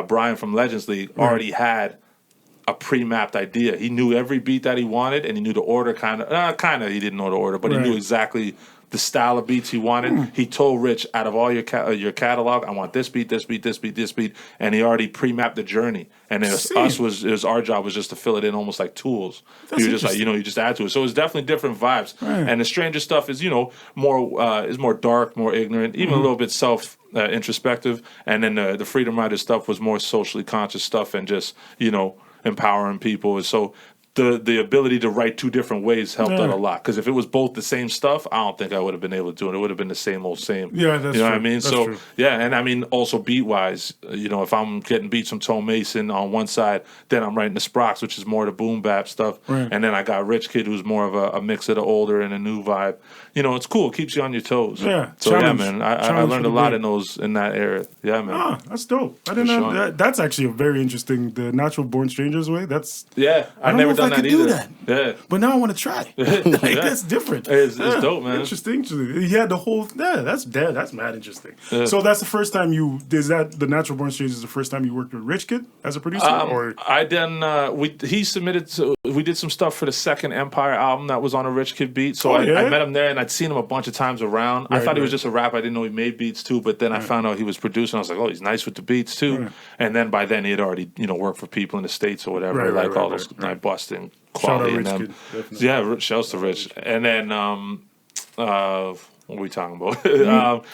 [SPEAKER 3] Brian from Legends League already had a pre-mapped idea. He knew every beat that he wanted, and he knew the order he didn't know the order, but he knew exactly the style of beats he wanted. He told Rich, out of all your catalog, I want this beat, this beat, this beat, this beat, and he already pre-mapped the journey. And our job was just to fill it in almost like tools. You just like, you just add to it. So it's definitely different vibes. And the Stranger stuff is, more dark, more ignorant, even a little bit introspective. And then the Freedom Rider stuff was more socially conscious stuff and just, empowering people. So the ability to write two different ways helped out a lot. Because if it was both the same stuff, I don't think I would have been able to do it. It would have been the same old same.
[SPEAKER 1] Yeah, that's
[SPEAKER 3] you know
[SPEAKER 1] true.
[SPEAKER 3] what I mean?
[SPEAKER 1] That's
[SPEAKER 3] So
[SPEAKER 1] true.
[SPEAKER 3] yeah, and I mean also beat wise, if I'm getting beats from Tone Mason on one side, then I'm writing the Sproxx, which is more the boom bap stuff, and then I got Rich Kidd, who's more of a mix of the older and a new vibe. It's cool. It keeps you on your toes.
[SPEAKER 1] Yeah.
[SPEAKER 3] So
[SPEAKER 1] Challenge.
[SPEAKER 3] yeah, man, I learned a lot in that era. Yeah, man.
[SPEAKER 1] Ah, that's dope. I didn't know that. That's actually a very interesting. The Natural Born Strangers way. That's
[SPEAKER 3] I've never done that either.
[SPEAKER 1] Do that.
[SPEAKER 3] Yeah.
[SPEAKER 1] But now I want to try. That's different.
[SPEAKER 3] It's dope, man.
[SPEAKER 1] Interesting. He had the whole. Yeah, that's mad interesting. Yeah. So that's the first time is that the Natural Born Strangers is the first time you worked with Rich Kidd as a producer? Or
[SPEAKER 3] I done. He submitted. We did some stuff for the second Empire album that was on a Rich Kidd beat. So I met him there, and I'd seen him a bunch of times around. I thought he was just a rapper. I didn't know he made beats too. But then I found out he was producing. I was like, oh, he's nice with the beats too. And then by then he had already worked for people in the States or whatever, all those night busting quality in them. Yeah, shouts to Rich. And then what are we talking about?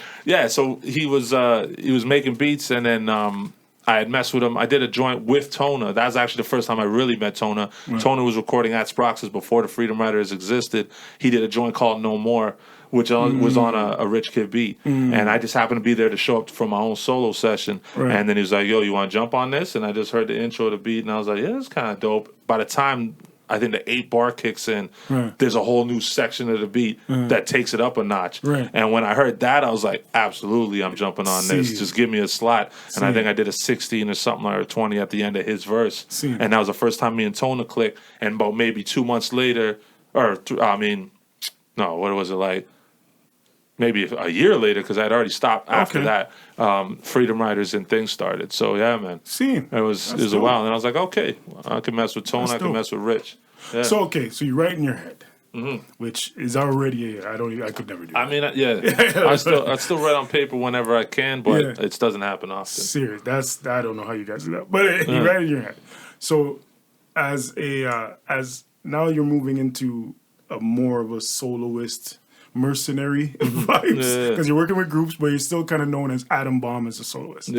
[SPEAKER 3] So he was making beats, and then I had messed with him. I did a joint with Tona. That was actually the first time I really met Tona. Tona was recording at Sproxx before the Freedom Riders existed. He did a joint called No More, which was on a Rich Kidd beat. And I just happened to be there to show up for my own solo session. And then he was like, yo, you want to jump on this? And I just heard the intro of the beat, and I was like, yeah, it's kind of dope. By the time I think the 8-bar kicks in, there's a whole new section of the beat that takes it up a notch. And when I heard that, I was like, absolutely, I'm jumping on this. Just give me a slot. And I think I did a 16 or something, or 20 at the end of his verse. And that was the first time me and Tona clicked. And about maybe 2 months later, what was it like? Maybe a year later, because I'd already stopped after that. Freedom Riders and things started. So yeah, man. It was a while, and I was like, okay, I can mess with Tone, I can mess with Rich. Yeah.
[SPEAKER 1] So you write in your head, which is already I could never do that.
[SPEAKER 3] I mean, I still write on paper whenever I can, but it doesn't happen often.
[SPEAKER 1] Serious. I don't know how you guys do that, but you write in your head. So as now you're moving into a more of a soloist, mercenary vibes, because you're working with groups, but you're still kind of known as Atom Bomb as a soloist.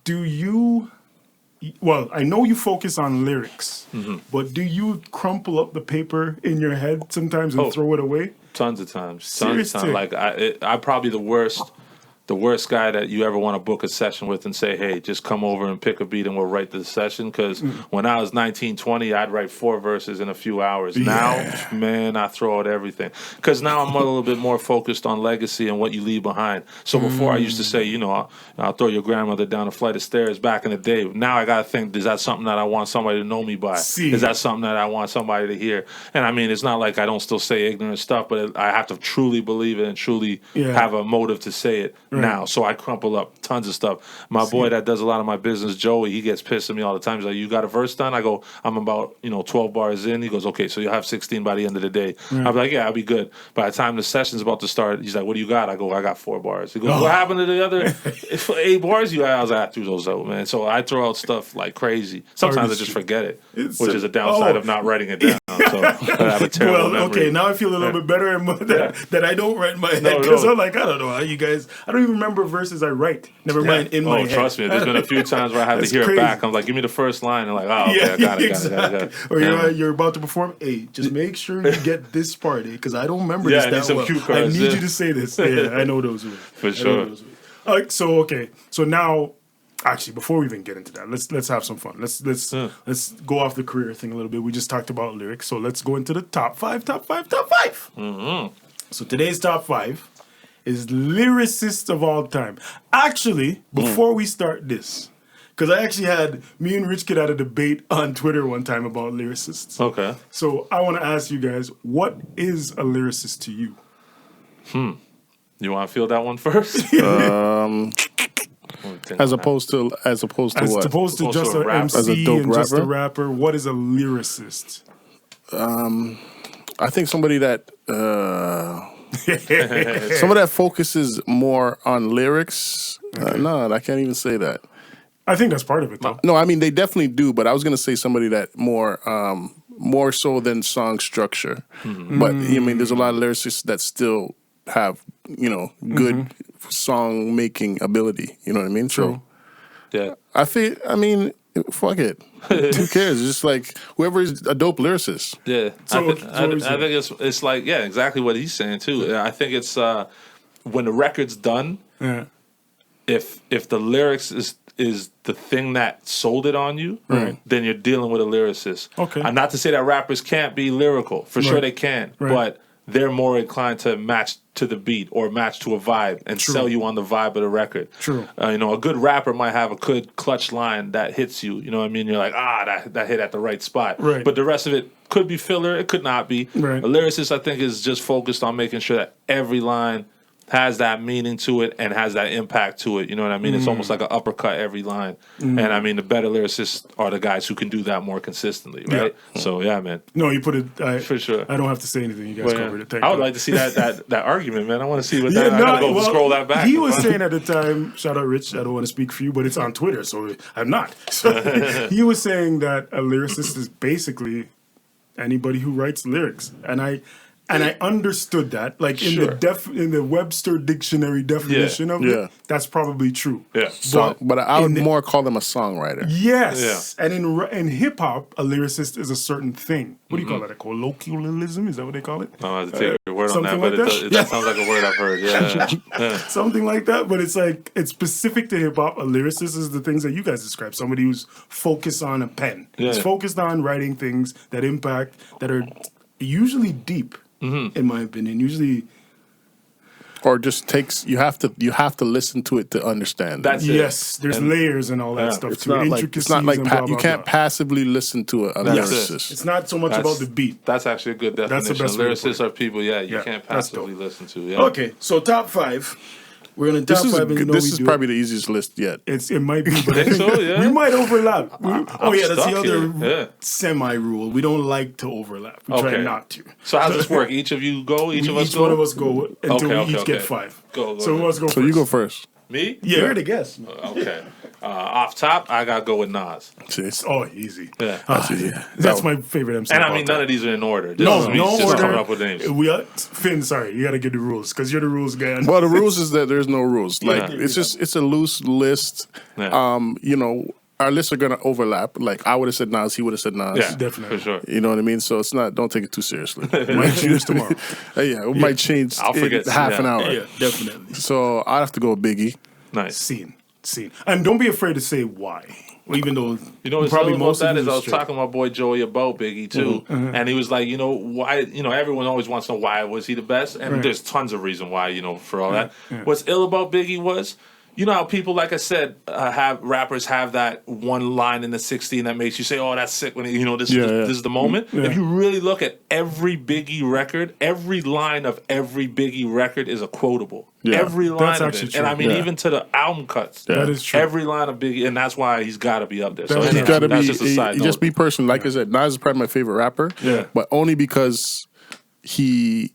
[SPEAKER 1] Do you? Well, I know you focus on lyrics, but do you crumple up the paper in your head sometimes and throw it away?
[SPEAKER 3] Tons of times. Like I'm probably the worst guy that you ever want to book a session with and say, hey, just come over and pick a beat and we'll write the session. Because when I was 19, 20, I'd write 4 verses in a few hours. Now, man, I throw out everything. Because now I'm a little bit more focused on legacy and what you leave behind. So before I used to say, I'll throw your grandmother down a flight of stairs back in the day. Now I got to think, is that something that I want somebody to know me by? Is that something that I want somebody to hear? And I mean, it's not like I don't still say ignorant stuff, but I have to truly believe it and truly have a motive to say it. Now, so I crumple up tons of stuff. My boy that does a lot of my business, Joey, he gets pissed at me all the time. He's like, you got a verse done? I go, I'm about 12 bars in. He goes, okay, so you'll have 16 by the end of the day. I'm like, yeah, I'll be good. By the time the session's about to start, he's like, what do you got? I go, I got 4 bars. He goes, what happened to the other 8 bars you had? I was like, I threw those out, man. So I throw out stuff like crazy. Sometimes I just forget it, which is a downside of not writing it down. So I have a terrible memory.
[SPEAKER 1] Okay, now I feel a little bit better that I don't write in my head, because I'm like, I don't know how you guys, I don't even remember verses I write. Never mind in my head.
[SPEAKER 3] Trust me, there's been a few times where I had to hear it back. I'm like, give me the first line. And like, oh, okay, I got it.
[SPEAKER 1] Or you're about to perform. Hey, just make sure you get this part, because I don't remember this that well. I need you to say this. Yeah, I know those words.
[SPEAKER 3] For sure.
[SPEAKER 1] So now, actually, before we even get into that, let's have some fun. Let's go off the career thing a little bit. We just talked about lyrics, so let's go into the top five. So today's top 5 is lyricists of all time. Actually, before we start this, because I actually had, me and Rich Kidd had a debate on Twitter one time about lyricists.
[SPEAKER 3] Okay.
[SPEAKER 1] So I want to ask you guys, what is a lyricist to you?
[SPEAKER 3] You want to field that one first?
[SPEAKER 2] As opposed to what?
[SPEAKER 1] As opposed to just an MC
[SPEAKER 2] as a dope
[SPEAKER 1] and just a
[SPEAKER 2] rapper?
[SPEAKER 1] rapper, what is a lyricist?
[SPEAKER 2] I think somebody that somebody that focuses more on lyrics. No, I can't even say that.
[SPEAKER 1] I think that's part of it, though.
[SPEAKER 2] No, I mean they definitely do, but I was gonna say somebody that more so than song structure. But I mean, there's a lot of lyricists that still have good song making ability. You know what I mean?
[SPEAKER 1] True.
[SPEAKER 3] Yeah.
[SPEAKER 2] I mean, fuck it. Who cares? It's just like whoever is a dope lyricist.
[SPEAKER 3] Yeah.
[SPEAKER 1] So
[SPEAKER 3] I think it's like, yeah, exactly what he's saying too. I think it's when the record's done, if the lyrics is the thing that sold it on you, then you're dealing with a lyricist.
[SPEAKER 1] Okay.
[SPEAKER 3] And not to say that rappers can't be lyrical. For sure they can. But they're more inclined to match to the beat or match to a vibe and sell you on the vibe of the record.
[SPEAKER 1] True.
[SPEAKER 3] A good rapper might have a good clutch line that hits you. You know what I mean? You're like, that hit at the right spot.
[SPEAKER 1] Right.
[SPEAKER 3] But the rest of it could be filler. It could not be.
[SPEAKER 1] Right.
[SPEAKER 3] A lyricist, I think, is just focused on making sure that every line has that meaning to it and has that impact to it. You know what I mean? It's almost like an uppercut every line. And I mean, the better lyricists are the guys who can do that more consistently, right?
[SPEAKER 1] Yeah.
[SPEAKER 3] So, yeah, man.
[SPEAKER 1] No, you put it...
[SPEAKER 3] For sure.
[SPEAKER 1] I don't have to say anything. You guys covered it. Thank
[SPEAKER 3] I
[SPEAKER 1] you.
[SPEAKER 3] would like to see that argument, man. I want to see what that... I gotta go scroll that back.
[SPEAKER 1] He was saying at the time, shout out Rich, I don't want to speak for you, but it's on Twitter, so I'm not. So he was saying that a lyricist is basically anybody who writes lyrics. And I understood that, like in the Webster dictionary definition of it, that's probably true.
[SPEAKER 3] Yeah.
[SPEAKER 2] But I would more call them a songwriter.
[SPEAKER 1] Yes. Yeah. And in hip hop, a lyricist is a certain thing. What do you call that? A colloquialism? Is that what they call it?
[SPEAKER 3] I have to take your word on that,
[SPEAKER 1] like
[SPEAKER 3] but that sounds like a word I've heard. Yeah.
[SPEAKER 1] Something like that. But it's like, it's specific to hip hop. A lyricist is the things that you guys describe. Somebody who's focused on a pen. He's focused on writing things that impact, that are usually deep. In my opinion, usually,
[SPEAKER 2] or just takes you have to listen to it to understand.
[SPEAKER 3] That's it.
[SPEAKER 1] Yes, there's layers and all that stuff.
[SPEAKER 2] It's not like you can't passively listen to a lyricist.
[SPEAKER 1] It's not so much about the beat.
[SPEAKER 3] That's actually a good definition.
[SPEAKER 1] That's the best
[SPEAKER 3] Lyricists are people, you can't passively listen to. Yeah.
[SPEAKER 1] Okay, so top 5. We're gonna top 5, and
[SPEAKER 2] this is probably the easiest list yet.
[SPEAKER 1] It might be, but I think we might overlap. That's the other semi-rule. We don't like to overlap. We try not to.
[SPEAKER 3] So how does this work? Each of you go. Each of us go.
[SPEAKER 1] Each one of us go until we each get 5.
[SPEAKER 3] Go.
[SPEAKER 1] So who wants to go first?
[SPEAKER 2] So you go first.
[SPEAKER 3] Me?
[SPEAKER 1] Yeah, you're the guest.
[SPEAKER 3] Okay. Off top, I gotta go with Nas.
[SPEAKER 1] Easy.
[SPEAKER 3] Yeah,
[SPEAKER 2] that's easy.
[SPEAKER 1] That's my favorite MC.
[SPEAKER 3] And I mean, none of these are in order.
[SPEAKER 1] No
[SPEAKER 3] just
[SPEAKER 1] order.
[SPEAKER 3] coming up with names.
[SPEAKER 1] Finn, sorry, you gotta get the rules because you're the rules guy.
[SPEAKER 2] Well, the rules is that there's no rules. Like it's a loose list.
[SPEAKER 3] Yeah.
[SPEAKER 2] Our lists are gonna overlap. Like I would have said Nas, he would have said Nas.
[SPEAKER 3] Yeah,
[SPEAKER 1] definitely
[SPEAKER 3] for sure.
[SPEAKER 2] You know what I mean? So it's not. Don't take it too seriously.
[SPEAKER 1] It might change tomorrow.
[SPEAKER 2] It might change.
[SPEAKER 3] I'll forget
[SPEAKER 2] half an hour.
[SPEAKER 1] Yeah, definitely.
[SPEAKER 2] So I have to go with Biggie.
[SPEAKER 3] Nice.
[SPEAKER 1] Scene. And don't be afraid to say why. Even though
[SPEAKER 3] what's
[SPEAKER 1] probably
[SPEAKER 3] most
[SPEAKER 1] most
[SPEAKER 3] about that is I was
[SPEAKER 1] straight.
[SPEAKER 3] talking to my boy Joey about Biggie too, and he was like, why? Everyone always wants to know why was he the best, and there's tons of reason why, for all that. What's ill about Biggie was, how people, like I said, rappers have that one line in the 16 that makes you say, "Oh, that's sick." When this is the moment.
[SPEAKER 1] Yeah.
[SPEAKER 3] If you really look at every Biggie record, every line of every Biggie record is a quotable.
[SPEAKER 2] Yeah.
[SPEAKER 3] Every line of it,
[SPEAKER 1] true.
[SPEAKER 3] and I mean even to the album cuts.
[SPEAKER 1] That is true.
[SPEAKER 3] Every line of Biggie, and that's why he's got to be up there. So
[SPEAKER 2] He's got to be.
[SPEAKER 3] just a side note.
[SPEAKER 2] Just be personal. Like I said, Nas is probably my favorite rapper.
[SPEAKER 1] Yeah.
[SPEAKER 2] But only because he's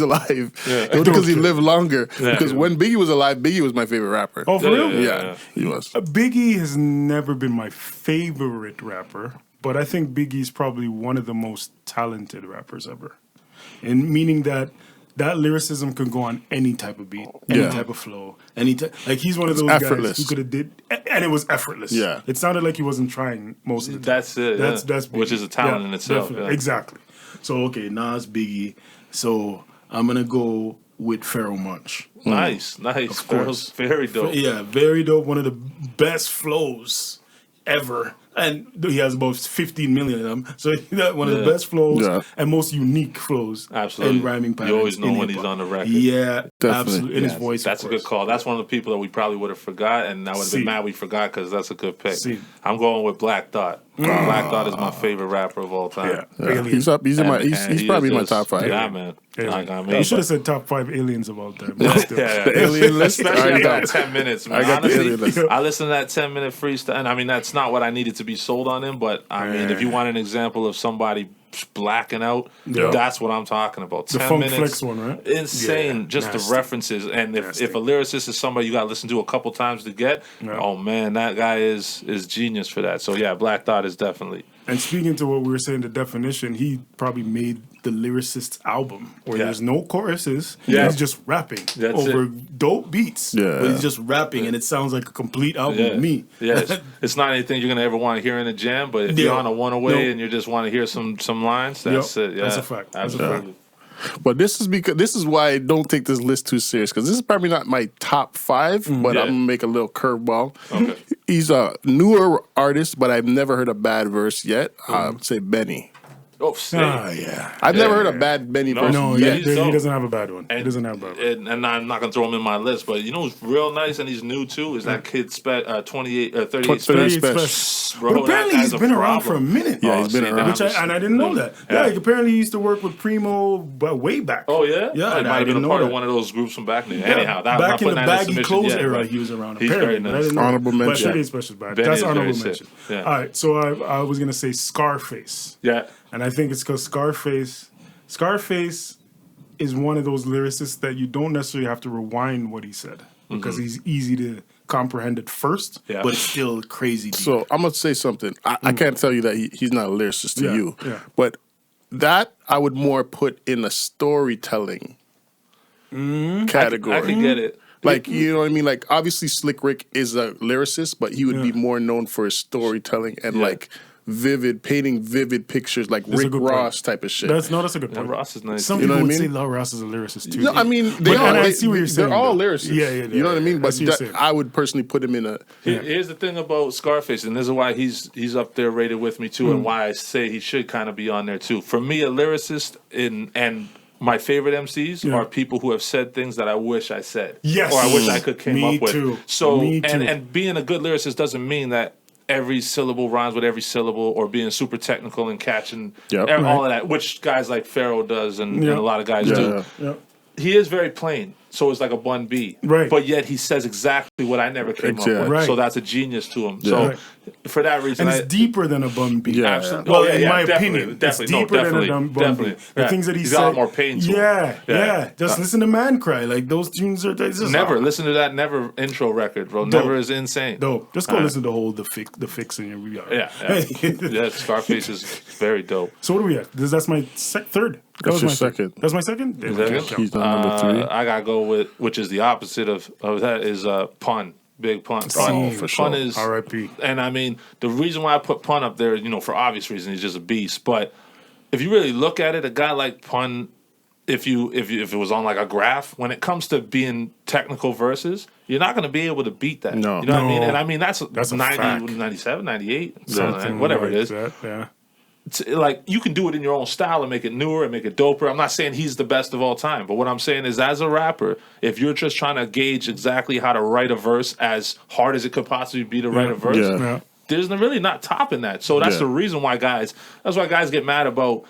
[SPEAKER 2] alive. Only because he lived longer.
[SPEAKER 3] Yeah.
[SPEAKER 2] Because when Biggie was alive, Biggie was my favorite rapper.
[SPEAKER 1] Oh, for real?
[SPEAKER 2] Yeah, he was.
[SPEAKER 1] Biggie has never been my favorite rapper, but I think Biggie's probably one of the most talented rappers ever. And meaning that lyricism can go on any type of beat, any type of flow, like he's one of those
[SPEAKER 2] effortless.
[SPEAKER 1] guys who could have did, and it was effortless.
[SPEAKER 2] Yeah,
[SPEAKER 1] it sounded like he wasn't trying most of the time.
[SPEAKER 3] That's it.
[SPEAKER 1] That's Biggie.
[SPEAKER 3] Which is a talent in itself.
[SPEAKER 1] Yeah. Exactly. So Nas, Biggie. So I'm gonna go with Pharoah Monch.
[SPEAKER 3] Nice. Of course, very dope.
[SPEAKER 1] Yeah, very dope. One of the best flows ever. And he has about 15 million of them. So he's got one of the best flows and most unique flows in rhyming patterns.
[SPEAKER 3] You always know when he's on the record.
[SPEAKER 1] Yeah,
[SPEAKER 2] Definitely.
[SPEAKER 1] absolutely. In his voice.
[SPEAKER 3] That's a good call. That's one of the people that we probably would have forgot, and I would have been mad we forgot because that's a good pick. I'm going with Black Thought. Black Thought is my favorite rapper of all time.
[SPEAKER 2] Yeah. He's probably in my top 5.
[SPEAKER 3] Yeah, man.
[SPEAKER 1] You should have said top 5 aliens of all time.
[SPEAKER 2] The alien list.
[SPEAKER 3] Especially about 10 minutes. Man.
[SPEAKER 2] I got the alien list.
[SPEAKER 3] I listened to that 10-minute freestyle, and I mean that's not what I needed to be sold on him. But I mean, if you want an example of somebody blacking out, that's what I'm talking about.
[SPEAKER 1] The
[SPEAKER 3] 10
[SPEAKER 1] Funk
[SPEAKER 3] minutes,
[SPEAKER 1] Flex one, right?
[SPEAKER 3] insane. Just the references, and if a lyricist is somebody you got to listen to a couple times to get, oh man, that guy is genius for that. So yeah, Black Thought is definitely.
[SPEAKER 1] And speaking to what we were saying, the definition, he probably made the lyricist's album where there's no choruses. He's just rapping over dope beats. But he's just rapping, and it sounds like a complete album to me.
[SPEAKER 3] It's not anything you're gonna ever want to hear in a jam, but if you're on a one-away and you just want to hear some lines, that's it. Yeah,
[SPEAKER 1] that's a fact.
[SPEAKER 3] Absolutely.
[SPEAKER 2] But this is why I don't take this list too serious, because this is probably not my top 5, but I'm gonna make a little curveball.
[SPEAKER 3] Okay.
[SPEAKER 2] He's a newer artist, but I've never heard a bad verse yet. I'd say Benny.
[SPEAKER 3] Oh, sick.
[SPEAKER 2] I've never heard a bad Benny verse.
[SPEAKER 1] No,
[SPEAKER 2] yet.
[SPEAKER 1] he doesn't have a bad one. He doesn't have a bad one.
[SPEAKER 3] And I'm not gonna throw him in my list, but you know who's real nice and he's new too is that kid 38
[SPEAKER 2] Special.
[SPEAKER 3] Bro,
[SPEAKER 1] but apparently he's been around for a minute.
[SPEAKER 2] Yeah, he's been around.
[SPEAKER 1] And I didn't know that. Yeah, apparently he used to work with Primo, but way back.
[SPEAKER 3] Oh yeah,
[SPEAKER 1] yeah.
[SPEAKER 3] I might have been a part of one of those groups from back then. Anyhow,
[SPEAKER 1] back in the Baggy Clothes era, he was around.
[SPEAKER 3] He's very nice.
[SPEAKER 2] Honorable mention.
[SPEAKER 1] But 38 Special is bad. That's honorable mention. All right, so I was gonna say Scarface.
[SPEAKER 3] Yeah.
[SPEAKER 1] And I think it's because Scarface is one of those lyricists that you don't necessarily have to rewind what he said because he's easy to comprehend at first, but it's still crazy deep.
[SPEAKER 2] So I'm going to say something. I can't tell you that he's not a lyricist to you, but that I would more put in a storytelling category.
[SPEAKER 3] I can get it.
[SPEAKER 2] Like, you know what I mean? Like, obviously Slick Rick is a lyricist, but he would be more known for his storytelling and like painting vivid pictures, like Rick Ross type of shit.
[SPEAKER 1] That's a good point.
[SPEAKER 3] Ross is nice.
[SPEAKER 1] Some people would say Ross is a lyricist too.
[SPEAKER 2] No, I mean,
[SPEAKER 1] I see what you're saying.
[SPEAKER 2] They're all lyricists.
[SPEAKER 1] Yeah.
[SPEAKER 2] You know what I mean? But I would personally put him in a...
[SPEAKER 3] Here's the thing about Scarface, and this is why he's up there rated with me too, and why I say he should kind of be on there too. For me, a lyricist and my favorite MCs are people who have said things that I wish I said.
[SPEAKER 1] Yes.
[SPEAKER 3] Or I wish I could came up with.
[SPEAKER 1] Too.
[SPEAKER 3] So,
[SPEAKER 1] Me too.
[SPEAKER 3] And being a good lyricist doesn't mean that every syllable rhymes with every syllable or being super technical and catching all of that, which guys like Pharaoh does and a lot of guys do. He is very plain, so it's like a Bun B.
[SPEAKER 1] Right.
[SPEAKER 3] But yet he says exactly what I never came up with.
[SPEAKER 1] Right.
[SPEAKER 3] So that's a genius to him. So for that reason,
[SPEAKER 1] and it's deeper than a Bun B.
[SPEAKER 2] Yeah.
[SPEAKER 3] Absolutely.
[SPEAKER 1] Well, in my opinion, it's deeper than a Bun B. The things that
[SPEAKER 3] he's
[SPEAKER 1] said,
[SPEAKER 3] got a lot more pain to him.
[SPEAKER 1] Just listen to Man Cry. Like those tunes are just
[SPEAKER 3] listen to that Never intro record, bro.
[SPEAKER 1] Dope.
[SPEAKER 3] Never is insane.
[SPEAKER 1] Dope. Just go listen to the whole the fix and we are.
[SPEAKER 3] Yeah. Scarface is very dope.
[SPEAKER 1] So what do we at? That's my third.
[SPEAKER 2] That's your second.
[SPEAKER 1] That's my second?
[SPEAKER 2] He's on number 3.
[SPEAKER 3] I gotta go with, which is the opposite of that, is Pun. Big Pun.
[SPEAKER 2] Oh, for sure.
[SPEAKER 3] Pun is
[SPEAKER 1] R.I.P.
[SPEAKER 3] And I mean, the reason why I put Pun up there, for obvious reasons, he's just a beast. But if you really look at it, a guy like Pun, if it was on like a graph, when it comes to being technical verses, you're not going to be able to beat that.
[SPEAKER 2] No.
[SPEAKER 3] You know what I mean? And I mean, that's 90,
[SPEAKER 1] fact.
[SPEAKER 3] 97, 98,
[SPEAKER 1] Something
[SPEAKER 3] whatever
[SPEAKER 1] like
[SPEAKER 3] it is.
[SPEAKER 1] That, yeah.
[SPEAKER 3] Like, you can do it in your own style and make it newer and make it doper. I'm not saying he's the best of all time, but what I'm saying is, as a rapper, if you're just trying to gauge exactly how to write a verse as hard as it could possibly be to write a verse, there's really not topping that. So that's the reason why guys get mad about,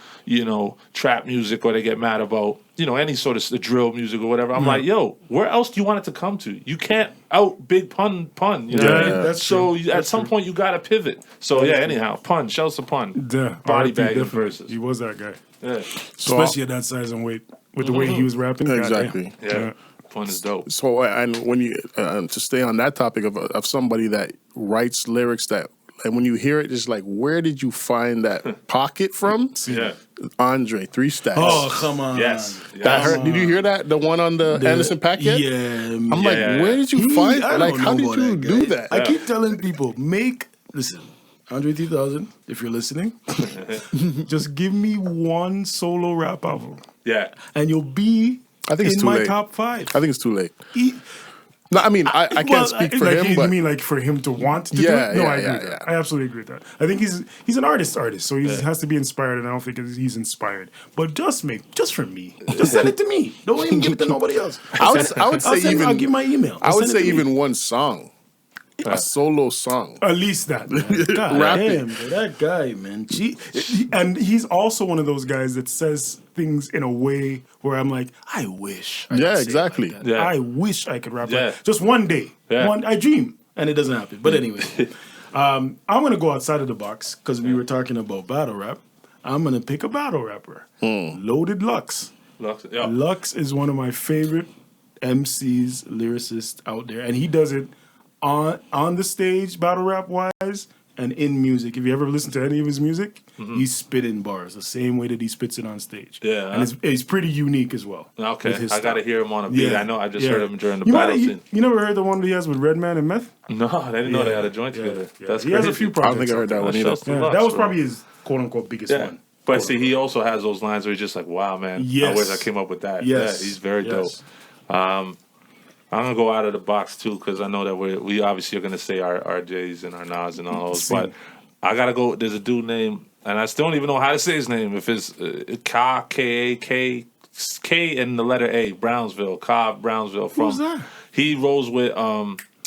[SPEAKER 3] trap music, or they get mad about, any sort of drill music or whatever. I'm like, yo, where else do you want it to come to? You can't out Big Pun, you know what I mean?
[SPEAKER 1] That's
[SPEAKER 3] so
[SPEAKER 1] true.
[SPEAKER 3] at some point you got to pivot. So anyhow, Pun, shouts to Pun.
[SPEAKER 1] Yeah,
[SPEAKER 3] Body bag verses.
[SPEAKER 1] He was that guy.
[SPEAKER 3] Yeah.
[SPEAKER 1] Especially at that size and weight. With the way he was rapping.
[SPEAKER 2] Exactly.
[SPEAKER 3] Yeah. Pun is dope.
[SPEAKER 2] So, and when you, to stay on that topic of somebody that writes lyrics that, and when you hear it, it's like, where did you find that pocket from?
[SPEAKER 3] Yeah.
[SPEAKER 2] Andre, 3 Stacks.
[SPEAKER 1] Oh, come on.
[SPEAKER 3] Yes.
[SPEAKER 2] That hurt. Did you hear that? The one on the Anderson pack yet?
[SPEAKER 1] Yeah.
[SPEAKER 2] I'm like, where did you find that? Like, how did you do that?
[SPEAKER 1] I keep telling people, listen, Andre 3000, if you're listening, just give me one solo rap album.
[SPEAKER 3] Yeah.
[SPEAKER 1] And you'll be
[SPEAKER 2] I think it's
[SPEAKER 1] in
[SPEAKER 2] too
[SPEAKER 1] my
[SPEAKER 2] late.
[SPEAKER 1] top 5.
[SPEAKER 2] I think it's too late. No, I mean, I can't speak for him,
[SPEAKER 1] you
[SPEAKER 2] but
[SPEAKER 1] mean like for him to want to do
[SPEAKER 2] Yeah,
[SPEAKER 1] it? No,
[SPEAKER 2] yeah,
[SPEAKER 1] I agree
[SPEAKER 2] yeah,
[SPEAKER 1] with that.
[SPEAKER 2] yeah.
[SPEAKER 1] I absolutely agree with that. I think he's an artist, so he has to be inspired, and I don't think he's inspired. But just for me, just send it to me. Don't even give it to nobody else.
[SPEAKER 2] I would say
[SPEAKER 1] I'll give my email.
[SPEAKER 2] I would
[SPEAKER 1] Send it
[SPEAKER 2] say
[SPEAKER 1] to me.
[SPEAKER 2] even one song, a solo song.
[SPEAKER 1] At least that, man. God
[SPEAKER 2] Rapping.
[SPEAKER 1] damn, bro, that guy, man. And he's also one of those guys that says things in a way where I'm like, I wish. I could say it
[SPEAKER 2] exactly.
[SPEAKER 1] like that.
[SPEAKER 3] Yeah.
[SPEAKER 1] I wish I could rap.
[SPEAKER 3] Yeah.
[SPEAKER 1] Like, just one day.
[SPEAKER 3] Yeah.
[SPEAKER 1] I dream, and it doesn't happen. But anyway, I'm gonna go outside of the box because we were talking about battle rap. I'm gonna pick a battle rapper, Loaded Lux. Lux is one of my favorite MCs, lyricists out there, and he does it on the stage, battle rap wise, and in music. If you ever listen to any of his music, he's spitting bars the same way that he spits it on stage.
[SPEAKER 3] Yeah,
[SPEAKER 1] and it's pretty unique as well.
[SPEAKER 3] Okay,
[SPEAKER 1] with his
[SPEAKER 3] I got to
[SPEAKER 1] style.
[SPEAKER 3] hear him on a beat.
[SPEAKER 1] Yeah,
[SPEAKER 3] I know I just
[SPEAKER 1] yeah.
[SPEAKER 3] heard him during the
[SPEAKER 1] You
[SPEAKER 3] battle
[SPEAKER 1] might-
[SPEAKER 3] scene.
[SPEAKER 1] You never heard the one that he has with Redman and Meth?
[SPEAKER 3] No, I didn't know they had a joint together. That's
[SPEAKER 1] he
[SPEAKER 3] crazy.
[SPEAKER 1] has a few
[SPEAKER 2] I
[SPEAKER 1] projects.
[SPEAKER 2] don't think I heard that one
[SPEAKER 3] That
[SPEAKER 2] either.
[SPEAKER 3] shows the
[SPEAKER 1] Yeah,
[SPEAKER 3] Lux,
[SPEAKER 1] that was
[SPEAKER 3] bro.
[SPEAKER 1] probably his quote unquote biggest
[SPEAKER 3] Yeah.
[SPEAKER 1] one.
[SPEAKER 3] But see, he also has those lines where he's just like, wow, man.
[SPEAKER 1] Yes.
[SPEAKER 3] I wish I came up with that.
[SPEAKER 1] Yes.
[SPEAKER 3] Yeah, he's very
[SPEAKER 1] Yes.
[SPEAKER 3] dope. I'm going to go out of the box, too, because I know that we obviously are going to say our J's and our Nas and all those. But I got to go. There's a dude named, and I still don't even know how to say his name. If it's K and the letter A, Brownsville, Cobb Brownsville.
[SPEAKER 1] Who's that?
[SPEAKER 3] He rolls with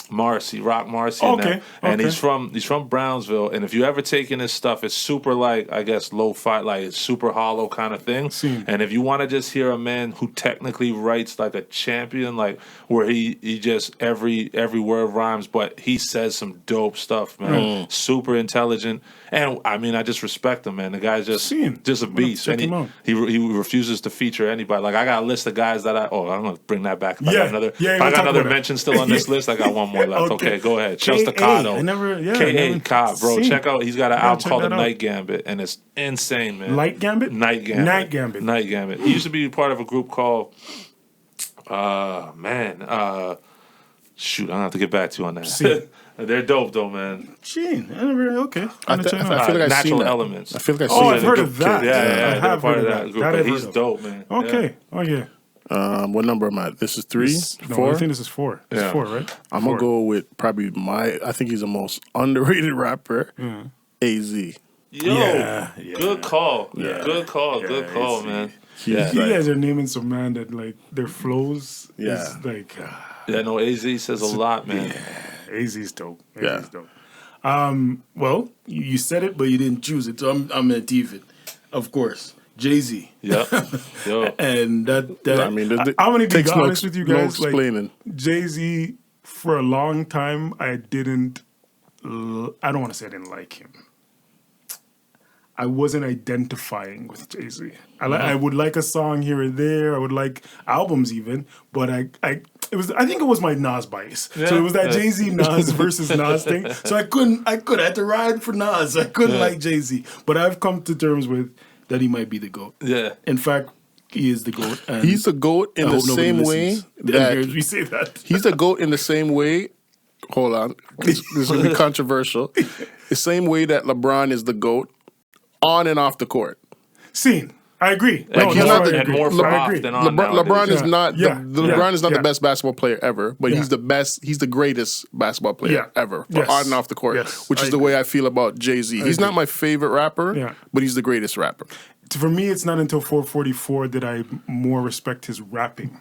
[SPEAKER 3] Marcy, Rock Marcy.
[SPEAKER 1] Okay,
[SPEAKER 3] And
[SPEAKER 1] okay.
[SPEAKER 3] he's from Brownsville. And if you ever taken his stuff, it's super like, I guess, lo-fi, like it's super hollow kind of thing. And if you want to just hear a man who technically writes like a champion, like where he just every word rhymes, but he says some dope stuff, man. Super intelligent. And I mean, I just respect him, man. The guy's just a beast.
[SPEAKER 1] Check
[SPEAKER 3] And
[SPEAKER 1] him out.
[SPEAKER 3] he refuses to feature anybody. Like I got a list of guys that I'm gonna bring that back. If I
[SPEAKER 1] Yeah,
[SPEAKER 3] got another,
[SPEAKER 1] yeah,
[SPEAKER 3] if I
[SPEAKER 1] we'll
[SPEAKER 3] got
[SPEAKER 1] talk
[SPEAKER 3] another
[SPEAKER 1] about that.
[SPEAKER 3] mention still on this list, I got one more left. Okay, go ahead.
[SPEAKER 1] K.A.
[SPEAKER 3] Chelsea Staccato.
[SPEAKER 1] I never
[SPEAKER 3] Cobb, bro.
[SPEAKER 1] seen.
[SPEAKER 3] Check out. He's got an
[SPEAKER 1] Gotta
[SPEAKER 3] album
[SPEAKER 1] check
[SPEAKER 3] called The
[SPEAKER 1] that out.
[SPEAKER 3] Night Gambit, and it's insane, man.
[SPEAKER 1] Light Gambit?
[SPEAKER 3] Night Gambit.
[SPEAKER 1] Night Gambit.
[SPEAKER 3] Night Gambit. He used to be part of a group called, shoot, I'm gonna have to get back to you on that. They're dope though, man.
[SPEAKER 1] Gee, I never. Okay,
[SPEAKER 2] I feel like I've seen
[SPEAKER 3] Natural
[SPEAKER 2] that.
[SPEAKER 3] Elements.
[SPEAKER 2] I feel like I've
[SPEAKER 1] Oh,
[SPEAKER 2] seen
[SPEAKER 1] I've
[SPEAKER 2] that.
[SPEAKER 1] heard of that.
[SPEAKER 3] Yeah,
[SPEAKER 1] I
[SPEAKER 3] they're
[SPEAKER 1] have
[SPEAKER 3] part
[SPEAKER 1] heard
[SPEAKER 3] of
[SPEAKER 1] of
[SPEAKER 3] that
[SPEAKER 1] that.
[SPEAKER 3] group.
[SPEAKER 1] That
[SPEAKER 3] But
[SPEAKER 1] I've
[SPEAKER 3] he's
[SPEAKER 1] heard of.
[SPEAKER 3] dope, man.
[SPEAKER 1] Okay. Oh yeah.
[SPEAKER 2] What number am I? This is 3,
[SPEAKER 1] No,
[SPEAKER 2] 4.
[SPEAKER 1] I think this is 4. It's
[SPEAKER 3] Yeah.
[SPEAKER 1] 4, right?
[SPEAKER 2] I'm gonna go with probably I think he's the most underrated rapper, AZ.
[SPEAKER 3] Yo,
[SPEAKER 1] Yeah.
[SPEAKER 3] good call.
[SPEAKER 1] Yeah.
[SPEAKER 3] Good call. Good
[SPEAKER 1] Yeah,
[SPEAKER 3] call,
[SPEAKER 1] it's-
[SPEAKER 3] man.
[SPEAKER 2] He's
[SPEAKER 3] Yeah.
[SPEAKER 1] You
[SPEAKER 2] like-
[SPEAKER 1] guys are naming some man that like their flows
[SPEAKER 2] Yeah.
[SPEAKER 1] is like
[SPEAKER 3] Yeah, no, AZ says a lot, man.
[SPEAKER 1] AZ's dope.
[SPEAKER 2] Yeah.
[SPEAKER 1] AZ's dope. Well, you said it, but you didn't choose it, so I'm gonna tease it. Of course, Jay-Z.
[SPEAKER 3] Yep. Yo.
[SPEAKER 1] And that
[SPEAKER 2] I mean,
[SPEAKER 1] I'm gonna be
[SPEAKER 2] takes no
[SPEAKER 1] honest with you
[SPEAKER 2] no
[SPEAKER 1] guys. Like
[SPEAKER 2] explaining.
[SPEAKER 1] Jay-Z, for a long time, I don't want to say I didn't like him. I wasn't identifying with Jay-Z. I would like a song here or there. I would like albums even, but I think it was my Nas bias. So it was that Jay-Z Nas versus Nas thing. So I had to ride for Nas. I couldn't like Jay-Z. But I've come to terms with that he might be the GOAT.
[SPEAKER 3] Yeah.
[SPEAKER 1] In fact, he is the GOAT. And
[SPEAKER 2] He's the GOAT in
[SPEAKER 1] I
[SPEAKER 2] the
[SPEAKER 1] hope nobody
[SPEAKER 2] same way
[SPEAKER 1] listens.
[SPEAKER 2] that
[SPEAKER 1] Hears me say that.
[SPEAKER 2] he's the GOAT in the same way. Hold on, this is gonna be controversial. The same way that LeBron is the GOAT on and off the court.
[SPEAKER 1] Scene. I agree.
[SPEAKER 3] Like,
[SPEAKER 2] he's not the-
[SPEAKER 3] and more for
[SPEAKER 1] I
[SPEAKER 3] off
[SPEAKER 1] agree.
[SPEAKER 3] than on
[SPEAKER 2] LeBron
[SPEAKER 3] nowadays.
[SPEAKER 2] is not LeBron is not
[SPEAKER 1] yeah.
[SPEAKER 2] the best basketball player ever, but
[SPEAKER 1] Yeah.
[SPEAKER 2] he's the best. He's the greatest basketball player
[SPEAKER 1] Yeah.
[SPEAKER 2] ever,
[SPEAKER 1] Yes.
[SPEAKER 2] on and off the court.
[SPEAKER 1] Yes.
[SPEAKER 2] Which
[SPEAKER 1] I
[SPEAKER 2] is the way I feel about Jay-Z. He's not
[SPEAKER 1] agree.
[SPEAKER 2] my favorite rapper,
[SPEAKER 1] Yeah.
[SPEAKER 2] but he's the greatest rapper.
[SPEAKER 1] For me, it's not until 444 that I more respect his rapping.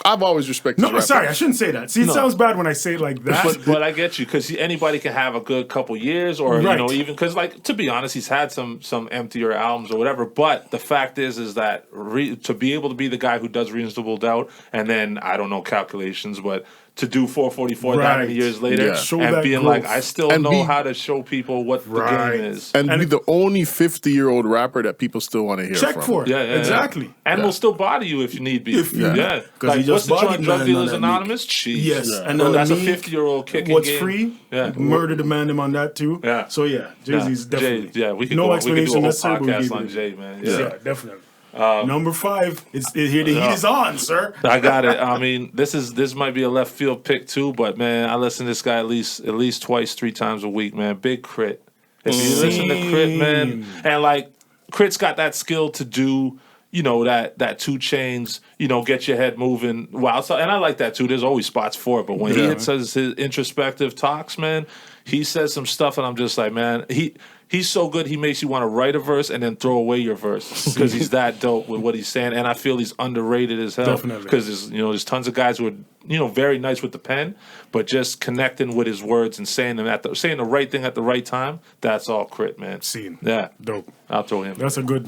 [SPEAKER 2] I've always respected.
[SPEAKER 1] No,
[SPEAKER 2] his rapping.
[SPEAKER 1] sorry, I shouldn't say that. See, it sounds bad when I say it like that.
[SPEAKER 3] But I get you because anybody can have a good couple years, or
[SPEAKER 1] Right.
[SPEAKER 3] even because, like, to be honest, he's had some emptier albums or whatever. But the fact is that to be able to be the guy who does Reasonable Doubt, and then I don't know calculations, but to do 444 that many
[SPEAKER 1] Right.
[SPEAKER 3] years later,
[SPEAKER 2] Yeah.
[SPEAKER 1] Show
[SPEAKER 3] and
[SPEAKER 1] that
[SPEAKER 3] being
[SPEAKER 1] growth.
[SPEAKER 3] like, I still
[SPEAKER 2] And
[SPEAKER 3] know
[SPEAKER 2] be-
[SPEAKER 3] how to show people what
[SPEAKER 1] Right.
[SPEAKER 3] the game is.
[SPEAKER 2] And be
[SPEAKER 1] it-
[SPEAKER 2] the only 50-year-old rapper that people still want to hear
[SPEAKER 1] Check
[SPEAKER 2] from.
[SPEAKER 1] for it.
[SPEAKER 3] Yeah,
[SPEAKER 1] exactly.
[SPEAKER 3] And will still body you if you need be.
[SPEAKER 1] If you-
[SPEAKER 3] yeah.
[SPEAKER 1] 'Cause he
[SPEAKER 3] Like,
[SPEAKER 1] just
[SPEAKER 3] what's the
[SPEAKER 1] bodied
[SPEAKER 3] joint, Drug
[SPEAKER 1] man
[SPEAKER 3] Dealers
[SPEAKER 1] on that
[SPEAKER 3] Anonymous? Jeez.
[SPEAKER 1] Yes,
[SPEAKER 3] Yeah.
[SPEAKER 1] and
[SPEAKER 3] Well,
[SPEAKER 1] on
[SPEAKER 3] that's a
[SPEAKER 1] me,
[SPEAKER 3] 50-year-old kicking
[SPEAKER 1] What's
[SPEAKER 3] game.
[SPEAKER 1] free?
[SPEAKER 3] Yeah.
[SPEAKER 1] Murder the man him on that too.
[SPEAKER 3] Yeah.
[SPEAKER 1] So yeah, Jay-Z's
[SPEAKER 3] Yeah.
[SPEAKER 1] definitely.
[SPEAKER 3] Jay, we could
[SPEAKER 1] no
[SPEAKER 3] do a
[SPEAKER 1] explanation
[SPEAKER 3] whole
[SPEAKER 1] necessary. but we
[SPEAKER 3] podcast
[SPEAKER 1] gave
[SPEAKER 3] on
[SPEAKER 1] it.
[SPEAKER 3] Jay, man.
[SPEAKER 1] Yeah, definitely. Number 5 is here. The heat is on, sir.
[SPEAKER 3] I got it. I mean, this might be a left field pick too, but man, I listen to this guy at least twice, 3 times a week, man. Big Crit. If you listen to Crit, man, and like Crit's got that skill to do, that 2 Chainz, get your head moving. Wow, and I like that too. There's always spots for it, but when he says his introspective talks, man, he says some stuff, and I'm just like, man, he's so good. He makes you want to write a verse and then throw away your verse because he's that dope with what he's saying. And I feel he's underrated as hell.
[SPEAKER 1] Definitely.
[SPEAKER 3] Because there's tons of guys who are very nice with the pen, but just connecting with his words and saying saying the right thing at the right time. That's all crit, man.
[SPEAKER 1] Scene.
[SPEAKER 3] Yeah,
[SPEAKER 1] Dope.
[SPEAKER 3] I'll throw him.
[SPEAKER 1] That's a good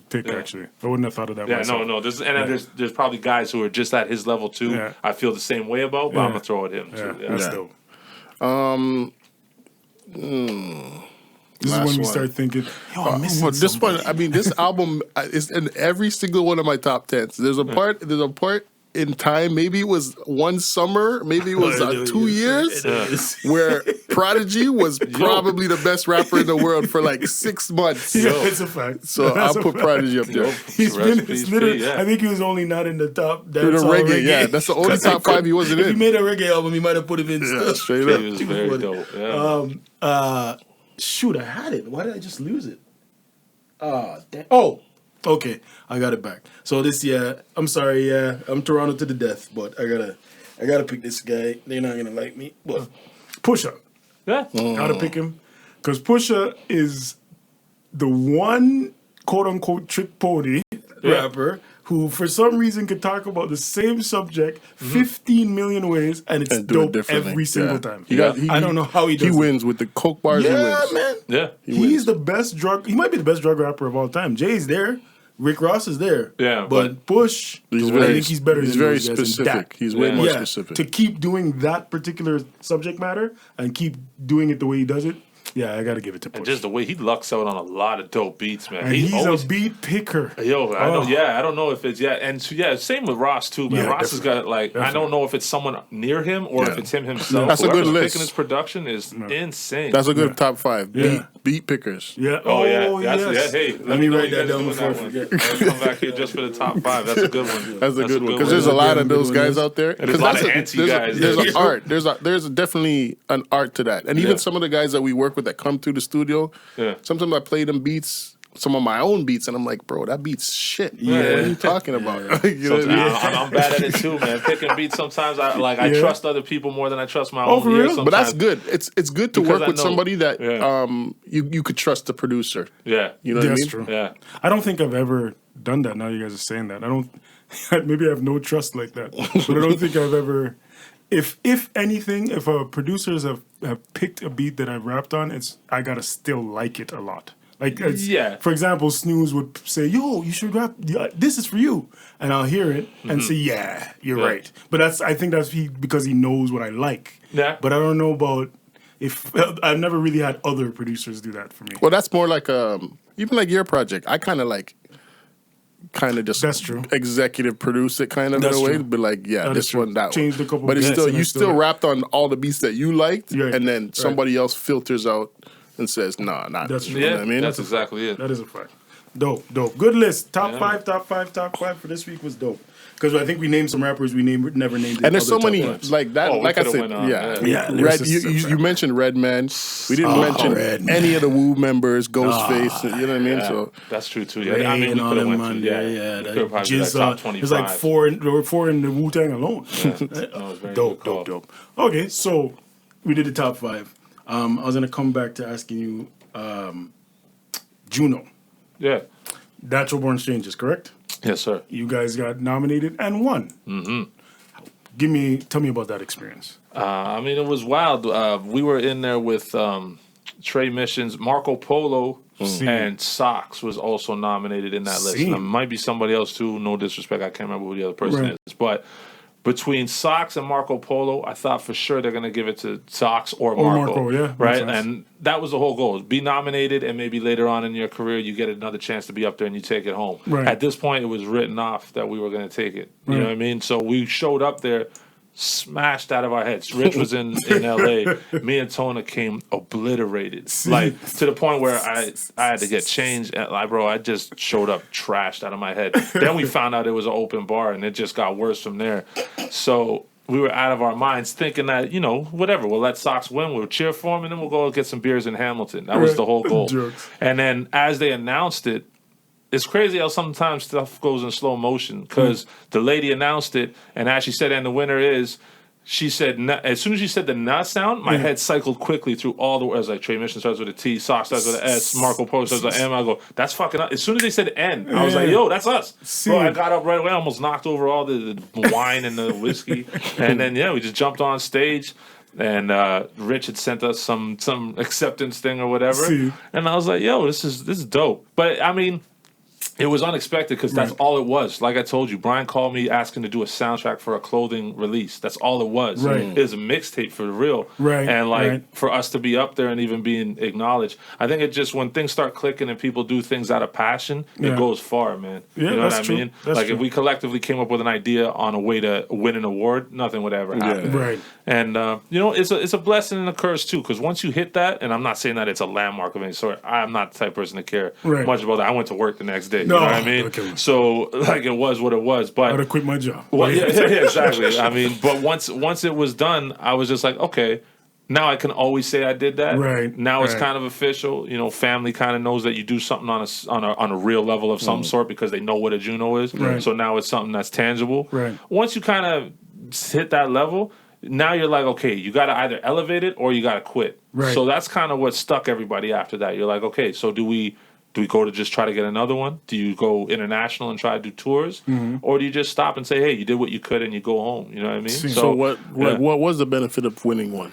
[SPEAKER 1] pick actually. I wouldn't have thought of that.
[SPEAKER 3] Yeah,
[SPEAKER 1] myself.
[SPEAKER 3] no. There's probably guys who are just at his level too.
[SPEAKER 1] Yeah.
[SPEAKER 3] I feel the same way about, but I'm gonna throw at him too. Yeah.
[SPEAKER 1] That's dope. This is when we start thinking, yo, I'm missing
[SPEAKER 2] this one, I mean, this album is in every single one of my top 10s. There's a part in time, maybe it was one summer, maybe it was 2 years, where Prodigy was probably the best rapper in the world for like 6 months.
[SPEAKER 1] Yeah, it's a fact.
[SPEAKER 2] So I'll put Prodigy up there.
[SPEAKER 1] He's been, it's literally, I think he was only not in the top.
[SPEAKER 2] The reggae, yeah, that's the only top 5 he wasn't in.
[SPEAKER 1] If he made a reggae album, he might have put him in.
[SPEAKER 2] Yeah, straight up.
[SPEAKER 3] He was very dope. Yeah.
[SPEAKER 1] Shoot, I had it. Why did I just lose it? Damn. Oh, okay. I got it back. So I'm sorry, I'm Toronto to the death, but I gotta pick this guy. They're not gonna like me. But Pusha.
[SPEAKER 3] Yeah.
[SPEAKER 1] Gotta pick him. Because Pusha is the one quote unquote trick pony rapper who for some reason could talk about the same subject 15 million ways and it's dope every single time. I don't know how he does it.
[SPEAKER 2] He wins with the coke bars.
[SPEAKER 1] Yeah,
[SPEAKER 2] he wins.
[SPEAKER 1] man.
[SPEAKER 3] Yeah.
[SPEAKER 1] He's the best he might be the best drug rapper of all time. Jay's there. Rick Ross is there.
[SPEAKER 3] Yeah.
[SPEAKER 1] But Push, I think he's better
[SPEAKER 2] He's
[SPEAKER 1] than
[SPEAKER 2] very
[SPEAKER 1] those guys in
[SPEAKER 2] specific.
[SPEAKER 1] that.
[SPEAKER 2] He's way more specific.
[SPEAKER 1] To keep doing that particular subject matter and keep doing it the way he does it, yeah, I got to give it to Push.
[SPEAKER 3] And just the way he lucks out on a lot of dope beats, man.
[SPEAKER 1] And he's a beat picker.
[SPEAKER 3] Yo, I don't know if it's same with Ross too, man.
[SPEAKER 1] Yeah,
[SPEAKER 3] Ross has got I don't know if it's someone near him or if it's him himself.
[SPEAKER 2] That's a good list.
[SPEAKER 3] Picking his production is insane.
[SPEAKER 2] That's a good top 5. Beat pickers.
[SPEAKER 1] Yeah.
[SPEAKER 3] Hey,
[SPEAKER 1] let me write that down before I forget.
[SPEAKER 3] I'll come back here just for the top 5. That's a good one.
[SPEAKER 2] That's a good one because there's a lot of those guys out there.
[SPEAKER 3] There's a lot of anti guys.
[SPEAKER 2] There's an art. There's definitely an art to that. And even some of the guys that we work with that come through the studio. Sometimes I play them beats, some of my own beats, and I'm like, bro, that beat's shit. What are you talking about? You know what I mean?
[SPEAKER 3] I'm bad at it too, man. Picking beats sometimes I trust other people more than I trust my own.
[SPEAKER 1] For real?
[SPEAKER 3] Sometimes.
[SPEAKER 2] But that's good. It's good to work with somebody that you could trust the producer.
[SPEAKER 3] Yeah.
[SPEAKER 2] You know what I mean?
[SPEAKER 1] That's true.
[SPEAKER 3] Yeah.
[SPEAKER 1] I don't think I've ever done that. Now you guys are saying that. I don't. Maybe I have no trust like that. But I don't think I've ever. If anything, if producers have picked a beat that I've rapped on, I gotta still like it a lot. Like, for example, Snooze would say, "Yo, you should rap. This is for you," and I'll hear it and say, "Yeah, you're right." But I think that's because he knows what I like.
[SPEAKER 3] Yeah.
[SPEAKER 1] But I don't know about if I've never really had other producers do that for me.
[SPEAKER 2] Well, that's more like even like your project. I kind of just
[SPEAKER 1] That's true.
[SPEAKER 2] executive produce it kind of in a way. But like, this one, that
[SPEAKER 1] Changed
[SPEAKER 2] one.
[SPEAKER 1] a couple
[SPEAKER 2] But it's
[SPEAKER 1] beats
[SPEAKER 2] still
[SPEAKER 1] and
[SPEAKER 2] you
[SPEAKER 1] I
[SPEAKER 2] still rapped on all the beats that you liked,
[SPEAKER 1] Right.
[SPEAKER 2] and then somebody else filters out and says, "Nah, not."
[SPEAKER 1] That's true.
[SPEAKER 2] You know what I mean?
[SPEAKER 3] That's exactly it.
[SPEAKER 1] That is a fact. Dope. Good list. Top five for this week was dope. Because I think we named some rappers we never named.
[SPEAKER 2] And there's so
[SPEAKER 1] other
[SPEAKER 2] many
[SPEAKER 1] top fives.
[SPEAKER 2] like that. Like I said, Red. You mentioned Redman. We didn't mention any of the Wu members, Ghostface. You know what I mean? So
[SPEAKER 3] that's true too. Yeah, I mean, we could have went to
[SPEAKER 1] Jizz,
[SPEAKER 3] top 25.
[SPEAKER 1] There's like four in the Wu Tang alone. Dope. Okay, so we did the top 5. I was gonna come back to asking you, Juno.
[SPEAKER 3] Yeah.
[SPEAKER 1] Natural Born Strangers, correct?
[SPEAKER 3] Yes, sir.
[SPEAKER 1] You guys got nominated and won. Mm-hmm. Tell me about that experience.
[SPEAKER 3] I mean, it was wild. We were in there with Trey Missions, Marco Polo, and Sproxx was also nominated in that list. There might be somebody else too. No disrespect, I can't remember who the other person is, but. Between Sproxx and Marco Polo, I thought for sure they're going to give it to Sproxx or Marco. Right? And that was the whole goal. Be nominated, and maybe later on in your career, you get another chance to be up there and you take it home.
[SPEAKER 1] Right.
[SPEAKER 3] At this point, it was written off that we were going to take it. You know what I mean? So we showed up there, smashed out of our heads. Rich was in L.A. Me and Tona came obliterated. Like, to the point where I had to get changed. I just showed up trashed out of my head. Then we found out it was an open bar, and it just got worse from there. So we were out of our minds thinking that, whatever, we'll let Sproxx win, we'll cheer for him, and then we'll go get some beers in Hamilton. That was the whole goal. And then as they announced it, it's crazy how sometimes stuff goes in slow motion because the lady announced it, and as she said, and the winner is. She said, as soon as she said the "na" sound, my head cycled quickly through all the words. Like, Trey Mission starts with a T, Sock starts with an S, Marco Polo starts with an M. I go, that's fucking us. As soon as they said N, I was like, yo, that's us. Bro, I got up right away, almost knocked over all the wine and the whiskey. And then, we just jumped on stage. And Rich had sent us some acceptance thing or whatever. And I was like, yo, this is dope. But, I mean... It was unexpected because that's all it was. Like I told you, Brian called me asking to do a soundtrack for a clothing release. That's all it was.
[SPEAKER 1] Right.
[SPEAKER 3] It was a mixtape for real.
[SPEAKER 1] Right.
[SPEAKER 3] And for us to be up there and even being acknowledged, I think it just when things start clicking and people do things out of passion, it goes far, man.
[SPEAKER 1] Yeah,
[SPEAKER 3] you know what I
[SPEAKER 1] true.
[SPEAKER 3] mean?
[SPEAKER 1] That's
[SPEAKER 3] like
[SPEAKER 1] true.
[SPEAKER 3] if we collectively came up with an idea on a way to win an award, nothing would ever happen.
[SPEAKER 1] Right.
[SPEAKER 3] And it's a blessing and a curse too, because once you hit that, and I'm not saying that it's a landmark of any sort. I'm not the type of person to care much about that. I went to work the next day.
[SPEAKER 1] No.
[SPEAKER 3] You know what I mean? Okay. So like it was what it was, but
[SPEAKER 1] I'd have quit my job.
[SPEAKER 3] Well, yeah, exactly. I mean, but once it was done, I was just like, okay, now I can always say I did that.
[SPEAKER 1] Right.
[SPEAKER 3] Now it's kind of official. You know, family kind of knows that you do something on a real level of some sort because they know what a Juno is.
[SPEAKER 1] Right.
[SPEAKER 3] So now it's something that's tangible.
[SPEAKER 1] Right.
[SPEAKER 3] Once you kind of hit that level, now you're like, okay, you got to either elevate it or you got to quit.
[SPEAKER 1] Right.
[SPEAKER 3] So that's kind of what stuck everybody after that. You're like, okay, so do we go to just try to get another one? Do you go international and try to do tours? Or do you just stop and say, hey, you did what you could and you go home? You know what I mean?
[SPEAKER 2] So what was the benefit of winning one?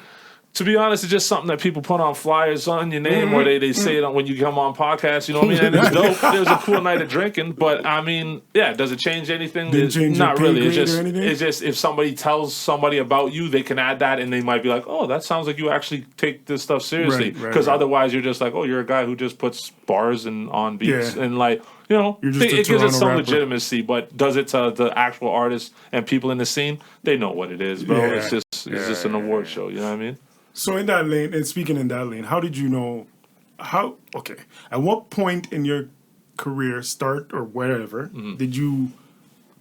[SPEAKER 3] To be honest, it's just something that people put on flyers on your name or they say it on when you come on podcasts, you know what I mean? And it's dope. It was a cool night of drinking. But, I mean, does it change anything?
[SPEAKER 1] Didn't change
[SPEAKER 3] not
[SPEAKER 1] your
[SPEAKER 3] really.
[SPEAKER 1] pay grade or anything?
[SPEAKER 3] It's just if somebody tells somebody about you, they can add that and they might be like, oh, that sounds like you actually take this stuff seriously. Because otherwise you're just like, oh, you're a guy who just puts bars and on beats. And like, you know, it gives it some legitimacy. But does it to the actual artists and people in the scene? They know what it is, bro.
[SPEAKER 1] Yeah.
[SPEAKER 3] It's just an award show. You know what I mean?
[SPEAKER 1] So in that lane, and speaking in that lane, how did you know, at what point in your career, start or wherever, did you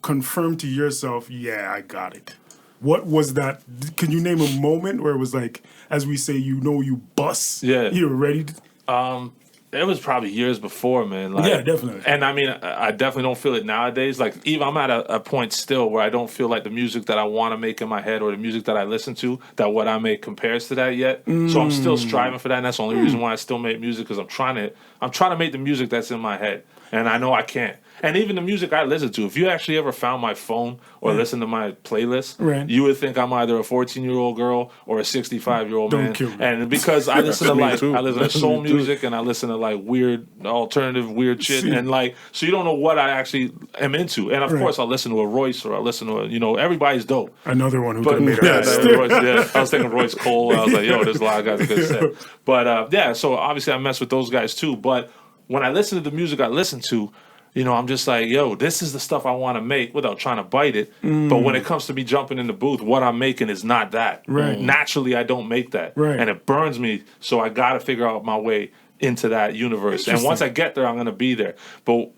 [SPEAKER 1] confirm to yourself, yeah, I got it? What was that? Can you name a moment where it was like, as we say, you bust?
[SPEAKER 3] Yeah.
[SPEAKER 1] You were ready to...
[SPEAKER 3] It was probably years before, man. Like,
[SPEAKER 1] yeah, definitely.
[SPEAKER 3] And I mean, I definitely don't feel it nowadays. Like, even I'm at a point still where I don't feel like the music that I want to make in my head or the music that I listen to, that what I make compares to that yet. So I'm still striving for that, and that's the only reason why I still make music, because I'm trying to make the music that's in my head, and I know I can't. And even the music I listen to, if you actually ever found my phone or listen to my playlist, you would think I'm either a 14-year-old girl or a 65-year-old man.
[SPEAKER 1] Kill me.
[SPEAKER 3] And because I listen to I listen to soul
[SPEAKER 2] Me too.
[SPEAKER 3] music and I listen to like weird alternative weird shit, and like so you don't know what I actually am into. And of course I'll listen to a Royce or I'll listen to everybody's dope.
[SPEAKER 1] Another one who could have made
[SPEAKER 3] yeah,
[SPEAKER 1] a
[SPEAKER 3] Royce, I was thinking Royce Cole. I was like, yo, there's a lot of guys that could set. But so obviously I mess with those guys too. But when I listen to the music I listen to, I'm just like, yo, this is the stuff I want to make without trying to bite it. But when it comes to me jumping in the booth, what I'm making is not that.
[SPEAKER 1] Right.
[SPEAKER 3] Naturally, I don't make that.
[SPEAKER 1] Right.
[SPEAKER 3] And it burns me, so I got to figure out my way into that universe. And once I get there, I'm going to be there. But,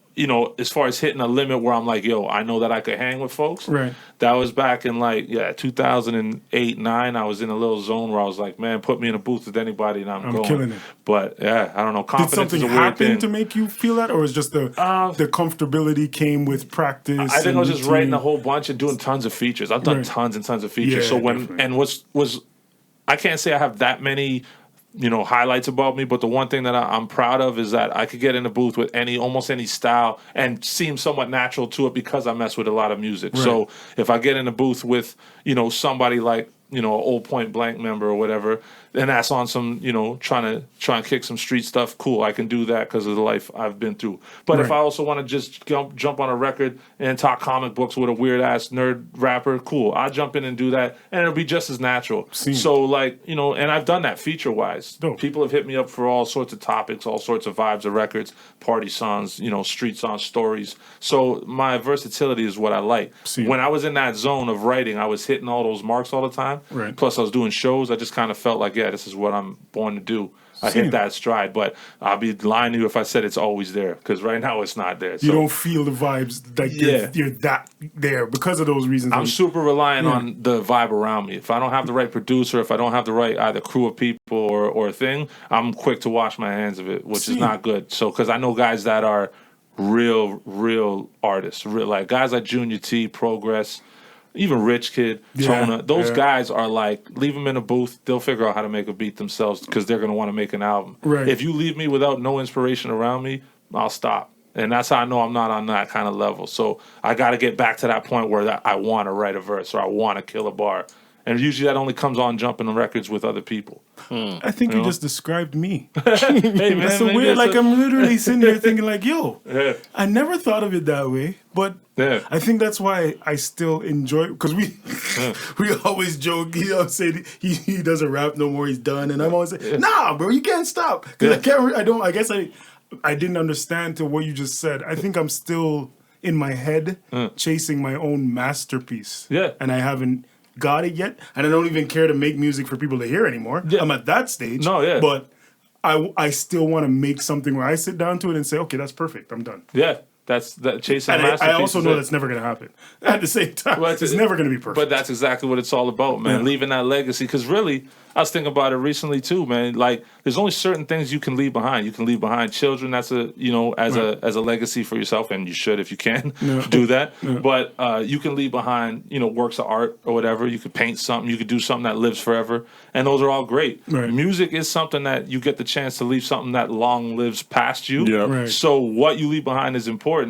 [SPEAKER 3] as far as hitting a limit where I'm like, yo, I know that I could hang with folks.
[SPEAKER 1] Right.
[SPEAKER 3] That was back in 2008, 9. I was in a little zone where I was like, man, put me in a booth with anybody and I'm going.
[SPEAKER 1] Killing it.
[SPEAKER 3] But I don't know.
[SPEAKER 1] Did
[SPEAKER 3] Confidence
[SPEAKER 1] something
[SPEAKER 3] is a weird
[SPEAKER 1] happen
[SPEAKER 3] thing.
[SPEAKER 1] to make you feel that, or is just the comfortability came with practice?
[SPEAKER 3] I think I was just
[SPEAKER 1] routine?
[SPEAKER 3] writing a whole bunch and doing tons of features. I've done tons and tons of features.
[SPEAKER 1] Yeah,
[SPEAKER 3] So
[SPEAKER 1] definitely.
[SPEAKER 3] I can't say I have that many highlights about me, but the one thing that I'm proud of is that I could get in the booth with almost any style and seem somewhat natural to it because I mess with a lot of music.
[SPEAKER 1] Right.
[SPEAKER 3] So if I get in the booth with somebody like an old Point Blank member or whatever, and that's on some trying to kick some street stuff, cool, I can do that because of the life I've been through. But if I also want to just jump on a record and talk comic books with a weird ass nerd rapper, cool, I'll jump in and do that, and it'll be just as natural. So and I've done that feature wise. People have hit me up for all sorts of topics, all sorts of vibes of records, party songs, street song stories. So my versatility is what I like. When I was in that zone of writing, I was hitting all those marks all the time.
[SPEAKER 1] Right.
[SPEAKER 3] Plus I was doing shows. I just kind of felt like, this is what I'm born to do. I hit that stride, but I'll be lying to you if I said it's always there, because right now it's not there.
[SPEAKER 1] You don't feel the vibes like you're that there because of those reasons.
[SPEAKER 3] I'm super reliant on the vibe around me. If I don't have the right producer, if I don't have the right either crew of people or a thing, I'm quick to wash my hands of it, which is not good. So because I know guys that are real artists, like guys like Junior T, Progress, even Rich Kidd, Tona. Those guys are like, leave them in a booth, they'll figure out how to make a beat themselves because they're going to want to make an album.
[SPEAKER 1] Right.
[SPEAKER 3] If you leave me without no inspiration around me, I'll stop. And that's how I know I'm not on that kind of level. So I got to get back to that point where I want to write a verse or I want to kill a bar. And usually that only comes on jumping the records with other people.
[SPEAKER 1] I think you just described me.
[SPEAKER 3] Hey, man,
[SPEAKER 1] That's so weird. Like, I'm literally sitting here thinking, like, yo, I never thought of it that way. But I think that's why I still enjoy, because we always joke, say he doesn't rap no more, he's done. And I'm always like, nah, bro, you can't stop. Because I guess I didn't understand to what you just said. I think I'm still in my head chasing my own masterpiece.
[SPEAKER 3] Yeah.
[SPEAKER 1] And I haven't got it yet, and I don't even care to make music for people to hear anymore. I'm at that stage. But I still want to make something where I sit down to it and say, okay, that's perfect, I'm done.
[SPEAKER 3] That's that chasing
[SPEAKER 1] and
[SPEAKER 3] masterpiece.
[SPEAKER 1] I also know that's never going to happen. At the same time, it's never going to be perfect.
[SPEAKER 3] But that's exactly what it's all about, man. Leaving that legacy, because really, I was thinking about it recently too, man. Like, there's only certain things you can leave behind. You can leave behind children. That's a as a legacy for yourself, and you should, if you can, do that. But you can leave behind, works of art or whatever. You could paint something. You could do something that lives forever, and those are all great. Music is something that you get the chance to leave something that long lives past you. So what you leave behind is important.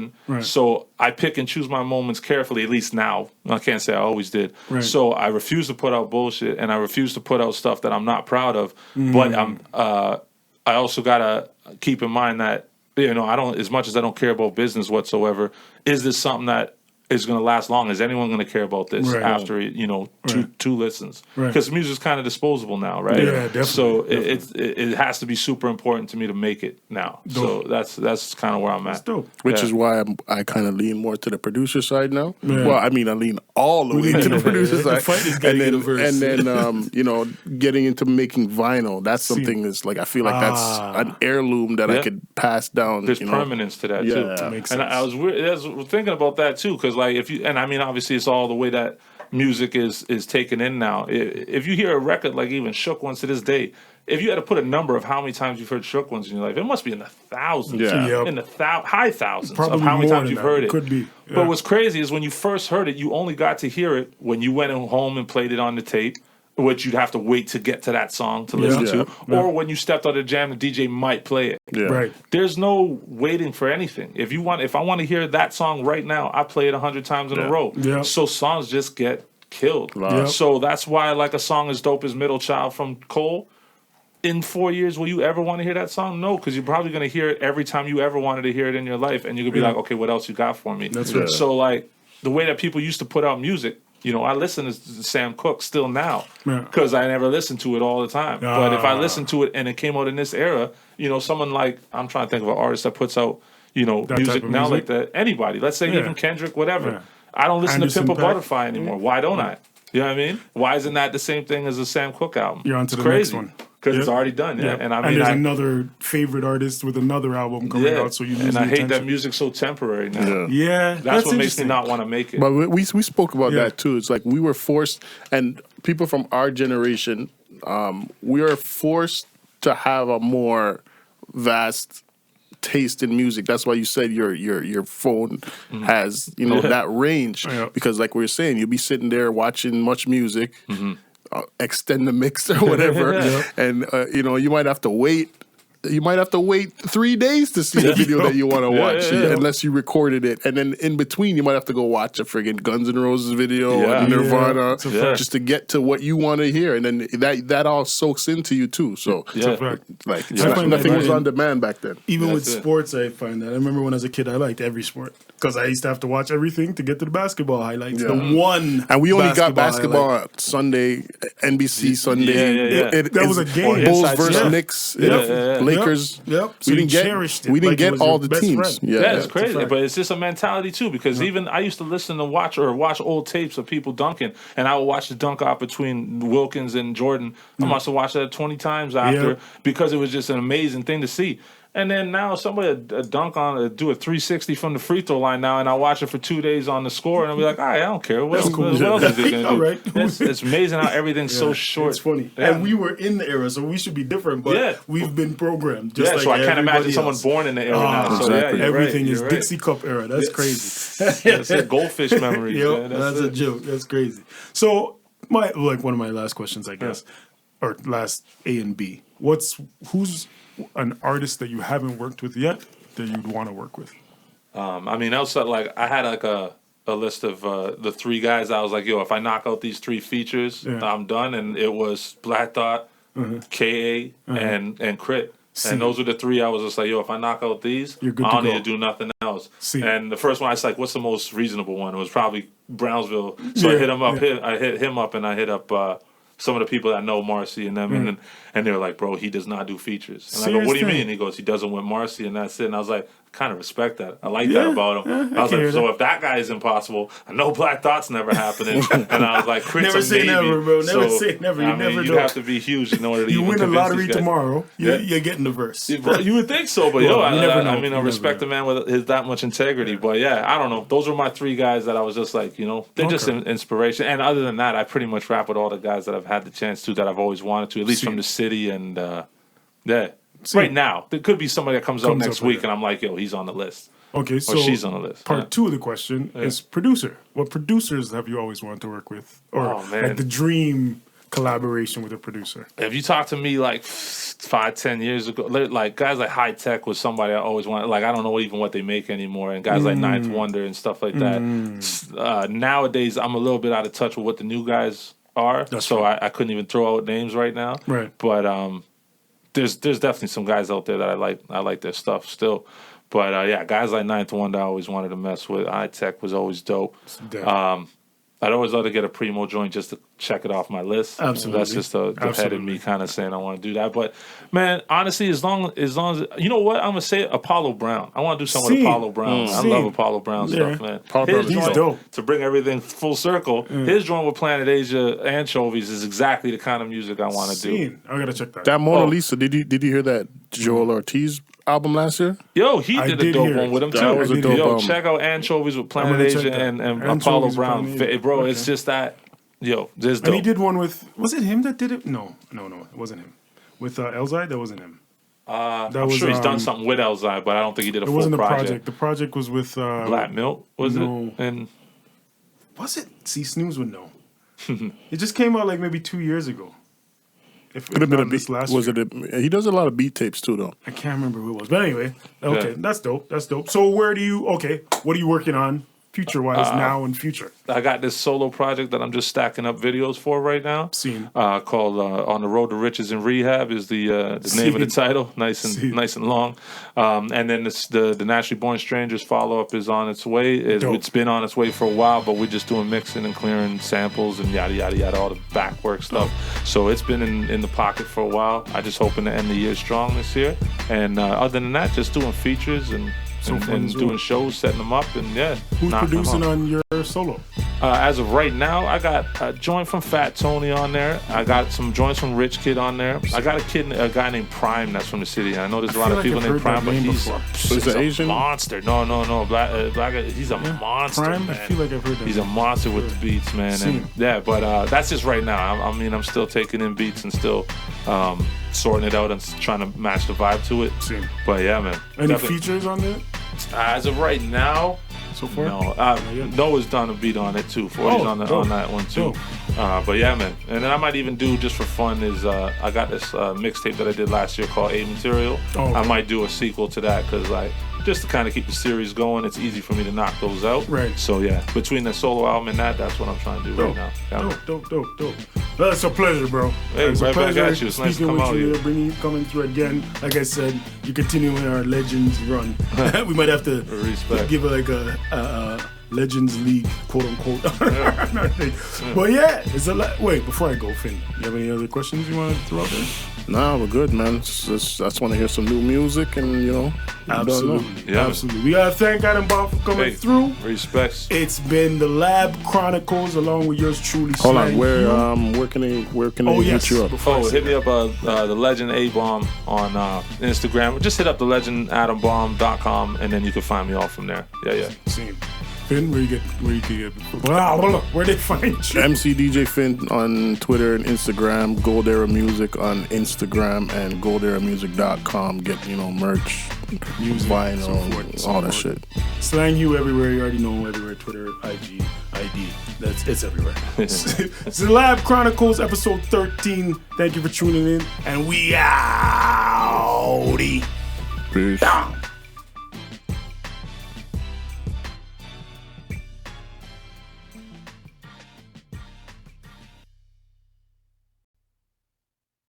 [SPEAKER 3] So I pick and choose my moments carefully, at least now. I can't say I always did. So I refuse to put out bullshit, and I refuse to put out stuff that I'm not proud of. But I also gotta keep in mind that I don't, as much as I don't care about business whatsoever, is this something that is going to last long? Is anyone going to care about this after two listens? Because music's kind of disposable now, right?
[SPEAKER 1] Yeah, definitely.
[SPEAKER 3] So it has to be super important to me to make it now. Dope. So that's kind of where I'm at.
[SPEAKER 2] Which is why I kind of lean more to the producer side now. Well, I mean, I lean all the way to the producer side. And then getting into making vinyl. That's something that's like, I feel like that's an heirloom that I could pass down.
[SPEAKER 3] There's permanence to that too.
[SPEAKER 1] Makes
[SPEAKER 3] and
[SPEAKER 1] sense.
[SPEAKER 3] I was thinking about that too, because like obviously it's all the way that music is taken in now. If you hear a record like even Shook Ones to this day, if you had to put a number of how many times you've heard Shook Ones in your life, it must be in the thousands, in the high thousands of how many times you've heard it.
[SPEAKER 1] Could be.
[SPEAKER 3] But what's crazy is when you first heard it, you only got to hear it when you went home and played it on the tape, which you'd have to wait to get to that song to listen to, or when you stepped out of the jam, the DJ might play it. There's no waiting for anything. If I want to hear that song right now, I play it 100 times in a row. So songs just get killed. So that's why, like, a song as dope as Middle Child from Cole, in 4 years, will you ever want to hear that song? No, because you're probably going to hear it every time you ever wanted to hear it in your life, and you're going to be like, okay, what else you got for me?
[SPEAKER 1] That's right.
[SPEAKER 3] So, like, the way that people used to put out music, I listen to Sam Cooke still now because I never listened to it all the time. But if I listened to it and it came out in this era, someone like, I'm trying to think of an artist that puts out, music now like that. Anybody, let's say even Kendrick, whatever. I don't listen to Pimp a Butterfly anymore. Why don't I? You know what I mean? Why isn't that the same thing as a Sam Cooke album?
[SPEAKER 1] You're on to the
[SPEAKER 3] crazy.
[SPEAKER 1] next one.
[SPEAKER 3] Because it's already done, And I mean,
[SPEAKER 1] there's another favorite artist with another album coming out, so you lose
[SPEAKER 3] I hate
[SPEAKER 1] attention.
[SPEAKER 3] that music's so temporary now.
[SPEAKER 1] That's
[SPEAKER 3] what makes me not want to make it.
[SPEAKER 2] But we spoke about that too. It's like we were forced, and people from our generation, we are forced to have a more vast taste in music. That's why you said your phone has that range, because like we were saying, you'll be sitting there watching much music. Extend the mix or whatever, and you might have to wait. You might have to wait 3 days to see the video that you want to watch, unless you recorded it. And then in between, you might have to go watch a friggin' Guns N' Roses video or Nirvana just to get to what you want to hear. And then that all soaks into you too. So nothing was on demand back then.
[SPEAKER 1] Even with sports, I find that. I remember when I was a kid, I liked every sport because I used to have to watch everything to get to the basketball highlights. The one,
[SPEAKER 2] and we only got basketball on Sunday, NBC Sunday.
[SPEAKER 1] That was a game.
[SPEAKER 2] Bulls versus Knicks. Lakers.
[SPEAKER 1] So
[SPEAKER 2] we didn't get all the teams.
[SPEAKER 3] It's crazy, but it's just a mentality too. Because even I used to listen to watch old tapes of people dunking, and I would watch the dunk off between Wilkins and Jordan. I must have watched that 20 times after because it was just an amazing thing to see. And then now somebody dunk on, do a 360 from the free throw line now, and I watch it for 2 days on the score, and I'll be like, all right, I don't care. What else is he going to do?
[SPEAKER 1] Right.
[SPEAKER 3] It's amazing how everything's so short.
[SPEAKER 1] It's funny.
[SPEAKER 3] Yeah.
[SPEAKER 1] And we were in the era, so we should be different, but we've been programmed. Just like
[SPEAKER 3] so I can't imagine
[SPEAKER 1] else.
[SPEAKER 3] someone born in the era now. So
[SPEAKER 2] exactly.
[SPEAKER 3] yeah,
[SPEAKER 1] Everything is
[SPEAKER 3] right.
[SPEAKER 1] Dixie Cup era. That's crazy.
[SPEAKER 3] That's a goldfish memory.
[SPEAKER 1] Yep, that's a joke. That's crazy. So one of my last questions, I guess, or last A and B. Who's an artist that you haven't worked with yet that you'd want to work with?
[SPEAKER 3] I mean, outside, like, I had like a list of the 3 guys. I was like, yo, if I knock out these 3 features, I'm done. And it was Black Thought, KA, and Crit. And those were the 3 I was just like, yo, if I knock out these, I don't need to do nothing else. And the first one, I was like, what's the most reasonable one? It was probably Brownsville. So I hit him up. I hit him up, and I hit up some of the people that know Marcy and them, and they were like, bro, he does not do features. And I go, what do you mean? He goes, he doesn't with Marcy, and that's it. And I was like, I kind of respect that. I like that about him. I was like, so if that guy is impossible, I know Black Thought's never happening. And I was like, Crit's
[SPEAKER 1] never
[SPEAKER 3] a
[SPEAKER 1] say
[SPEAKER 3] maybe.
[SPEAKER 1] never, bro. Never
[SPEAKER 3] so,
[SPEAKER 1] say never. You never
[SPEAKER 3] you
[SPEAKER 1] know.
[SPEAKER 3] have to be huge in order to
[SPEAKER 1] you
[SPEAKER 3] even
[SPEAKER 1] win a
[SPEAKER 3] convince
[SPEAKER 1] lottery
[SPEAKER 3] these guys.
[SPEAKER 1] tomorrow, you're getting the verse.
[SPEAKER 3] You would think so, but
[SPEAKER 1] Well, you never know.
[SPEAKER 3] I mean, I respect the man with his that much integrity. But yeah, I don't know. Those were my 3 guys that I was just like, they're just an inspiration. And other than that, I pretty much rap with all the guys that I've had the chance to, that I've always wanted to, at least from the city. And right now, there could be somebody that comes up next week, and I'm like, yo, he's on the list.
[SPEAKER 1] Okay, so
[SPEAKER 3] she's on the list.
[SPEAKER 1] Part 2 of the question is producer. What producers have you always wanted to work with, or like the dream collaboration with a producer?
[SPEAKER 3] If you talk to me like 5-10 years ago, like guys like High Tech was somebody I always wanted. Like, I don't know even what they make anymore, and guys like Ninth Wonder and stuff like that. Nowadays, I'm a little bit out of touch with what the new guys are, I couldn't even throw out names right now.
[SPEAKER 1] Right,
[SPEAKER 3] but there's definitely some guys out there that I like. I like their stuff still. But guys like Ninth Wonder I always wanted to mess with. High Tech was always dope. I'd always love to get a Primo joint just to check it off my list.
[SPEAKER 1] Absolutely.
[SPEAKER 3] That's just the head in me kind of saying I want to do that. But man, honestly, as long as you know what, I'm gonna say Apollo Brown. I want to do something with Apollo Brown. I love Apollo Brown stuff, man.
[SPEAKER 1] He's dope.
[SPEAKER 3] To bring everything full circle, his joint with Planet Asia Anchovies is exactly the kind of music I want to do.
[SPEAKER 1] I gotta check that.
[SPEAKER 2] That Mona Lisa. Did you hear that Joel Ortiz album last year?
[SPEAKER 3] Yo, he did a dope one with him too.
[SPEAKER 2] That was a dope album.
[SPEAKER 3] Check out Anchovies with Planet Asia and Apollo Brown. Bro, it's just that. Yo, this dope.
[SPEAKER 1] And he did one with. Was it him that did it? No, it wasn't him. With Elzai, that wasn't him.
[SPEAKER 3] I'm sure he's done something with Elzai, but I don't think he did a full project.
[SPEAKER 1] It wasn't a project. The project was with
[SPEAKER 3] Black Milk, was it? And
[SPEAKER 1] was it? See, Snooze would know. It just came out like maybe 2 years ago.
[SPEAKER 2] Could have been a beat. Was it? He does a lot of beat tapes too, though.
[SPEAKER 1] I can't remember who it was, but anyway, okay, that's dope. That's dope. So what are you working on future-wise now and future?
[SPEAKER 3] I got this solo project that I'm just stacking up videos for right now. Called "On the Road to Riches and Rehab" is the name of the title. Nice and long. And then the Naturally Born Strangers follow-up is on its way. It's been on its way for a while, but we're just doing mixing and clearing samples and yada yada yada, all the back work stuff. So it's been in the pocket for a while. I just hoping to end the year strong this year. And other than that, just doing features and doing shows, setting them up, and
[SPEAKER 1] Who's producing on your solo?
[SPEAKER 3] As of right now, I got a joint from Fat Tony on there. I got some joints from Rich Kidd on there. I got a guy named Prime that's from the city. And I know there's a lot of people named Prime, but he's
[SPEAKER 2] an Asian
[SPEAKER 3] monster. No, Black. He's a monster.
[SPEAKER 1] Prime,
[SPEAKER 3] man.
[SPEAKER 1] I feel like I've heard that.
[SPEAKER 3] He's a monster with the beats, man. And but that's just right now. I'm still taking in beats and still sorting it out and trying to match the vibe to it. But yeah, man.
[SPEAKER 1] Any features on there?
[SPEAKER 3] As of right now,
[SPEAKER 1] so far,
[SPEAKER 3] no. Noah's done a beat on it too. 40's on that one too. But yeah, man. And then I might even do, just for fun, is I got this mixtape that I did last year called A Material. I might do a sequel to that because just to kind of keep the series going, it's easy for me to knock those out.
[SPEAKER 1] Right. So
[SPEAKER 3] yeah, between the solo album and that's what I'm trying to do right now. Yeah.
[SPEAKER 1] Dope. That's a pleasure, bro.
[SPEAKER 3] Hey,
[SPEAKER 1] it's
[SPEAKER 3] right
[SPEAKER 1] a pleasure
[SPEAKER 3] back at you. It's nice to come out
[SPEAKER 1] here. Coming through again. Like I said, you continuing our Legends run. We might have to
[SPEAKER 3] respect.
[SPEAKER 1] give it like a Legends League, quote unquote. But yeah, it's a lot. Wait, before I go, Finn, you have any other questions you want to throw out there?
[SPEAKER 2] Nah, we're good, man. I just want to hear some new music, and you know,
[SPEAKER 1] absolutely, absolutely. We gotta thank Adam Bomb for coming through.
[SPEAKER 3] Respects.
[SPEAKER 1] It's been the Lab Chronicles, along with yours truly.
[SPEAKER 2] Hold on, where can they hit you up?
[SPEAKER 3] Hit me up the Legend A Bomb on Instagram. Just hit up thelegendadambomb.com, and then you can find me all from there. Yeah.
[SPEAKER 1] Same. Finn, where they find you?
[SPEAKER 2] MC DJ Finn on Twitter and Instagram, Gold Era Music on Instagram, and golderamusic.com. Get, merch, music, vinyl, all that shit.
[SPEAKER 1] Slang you everywhere. You already know everywhere. Twitter, IG, ID. It's everywhere. It's the Lab Chronicles, episode 13. Thank you for tuning in, and we outie.
[SPEAKER 2] Peace.
[SPEAKER 1] Down.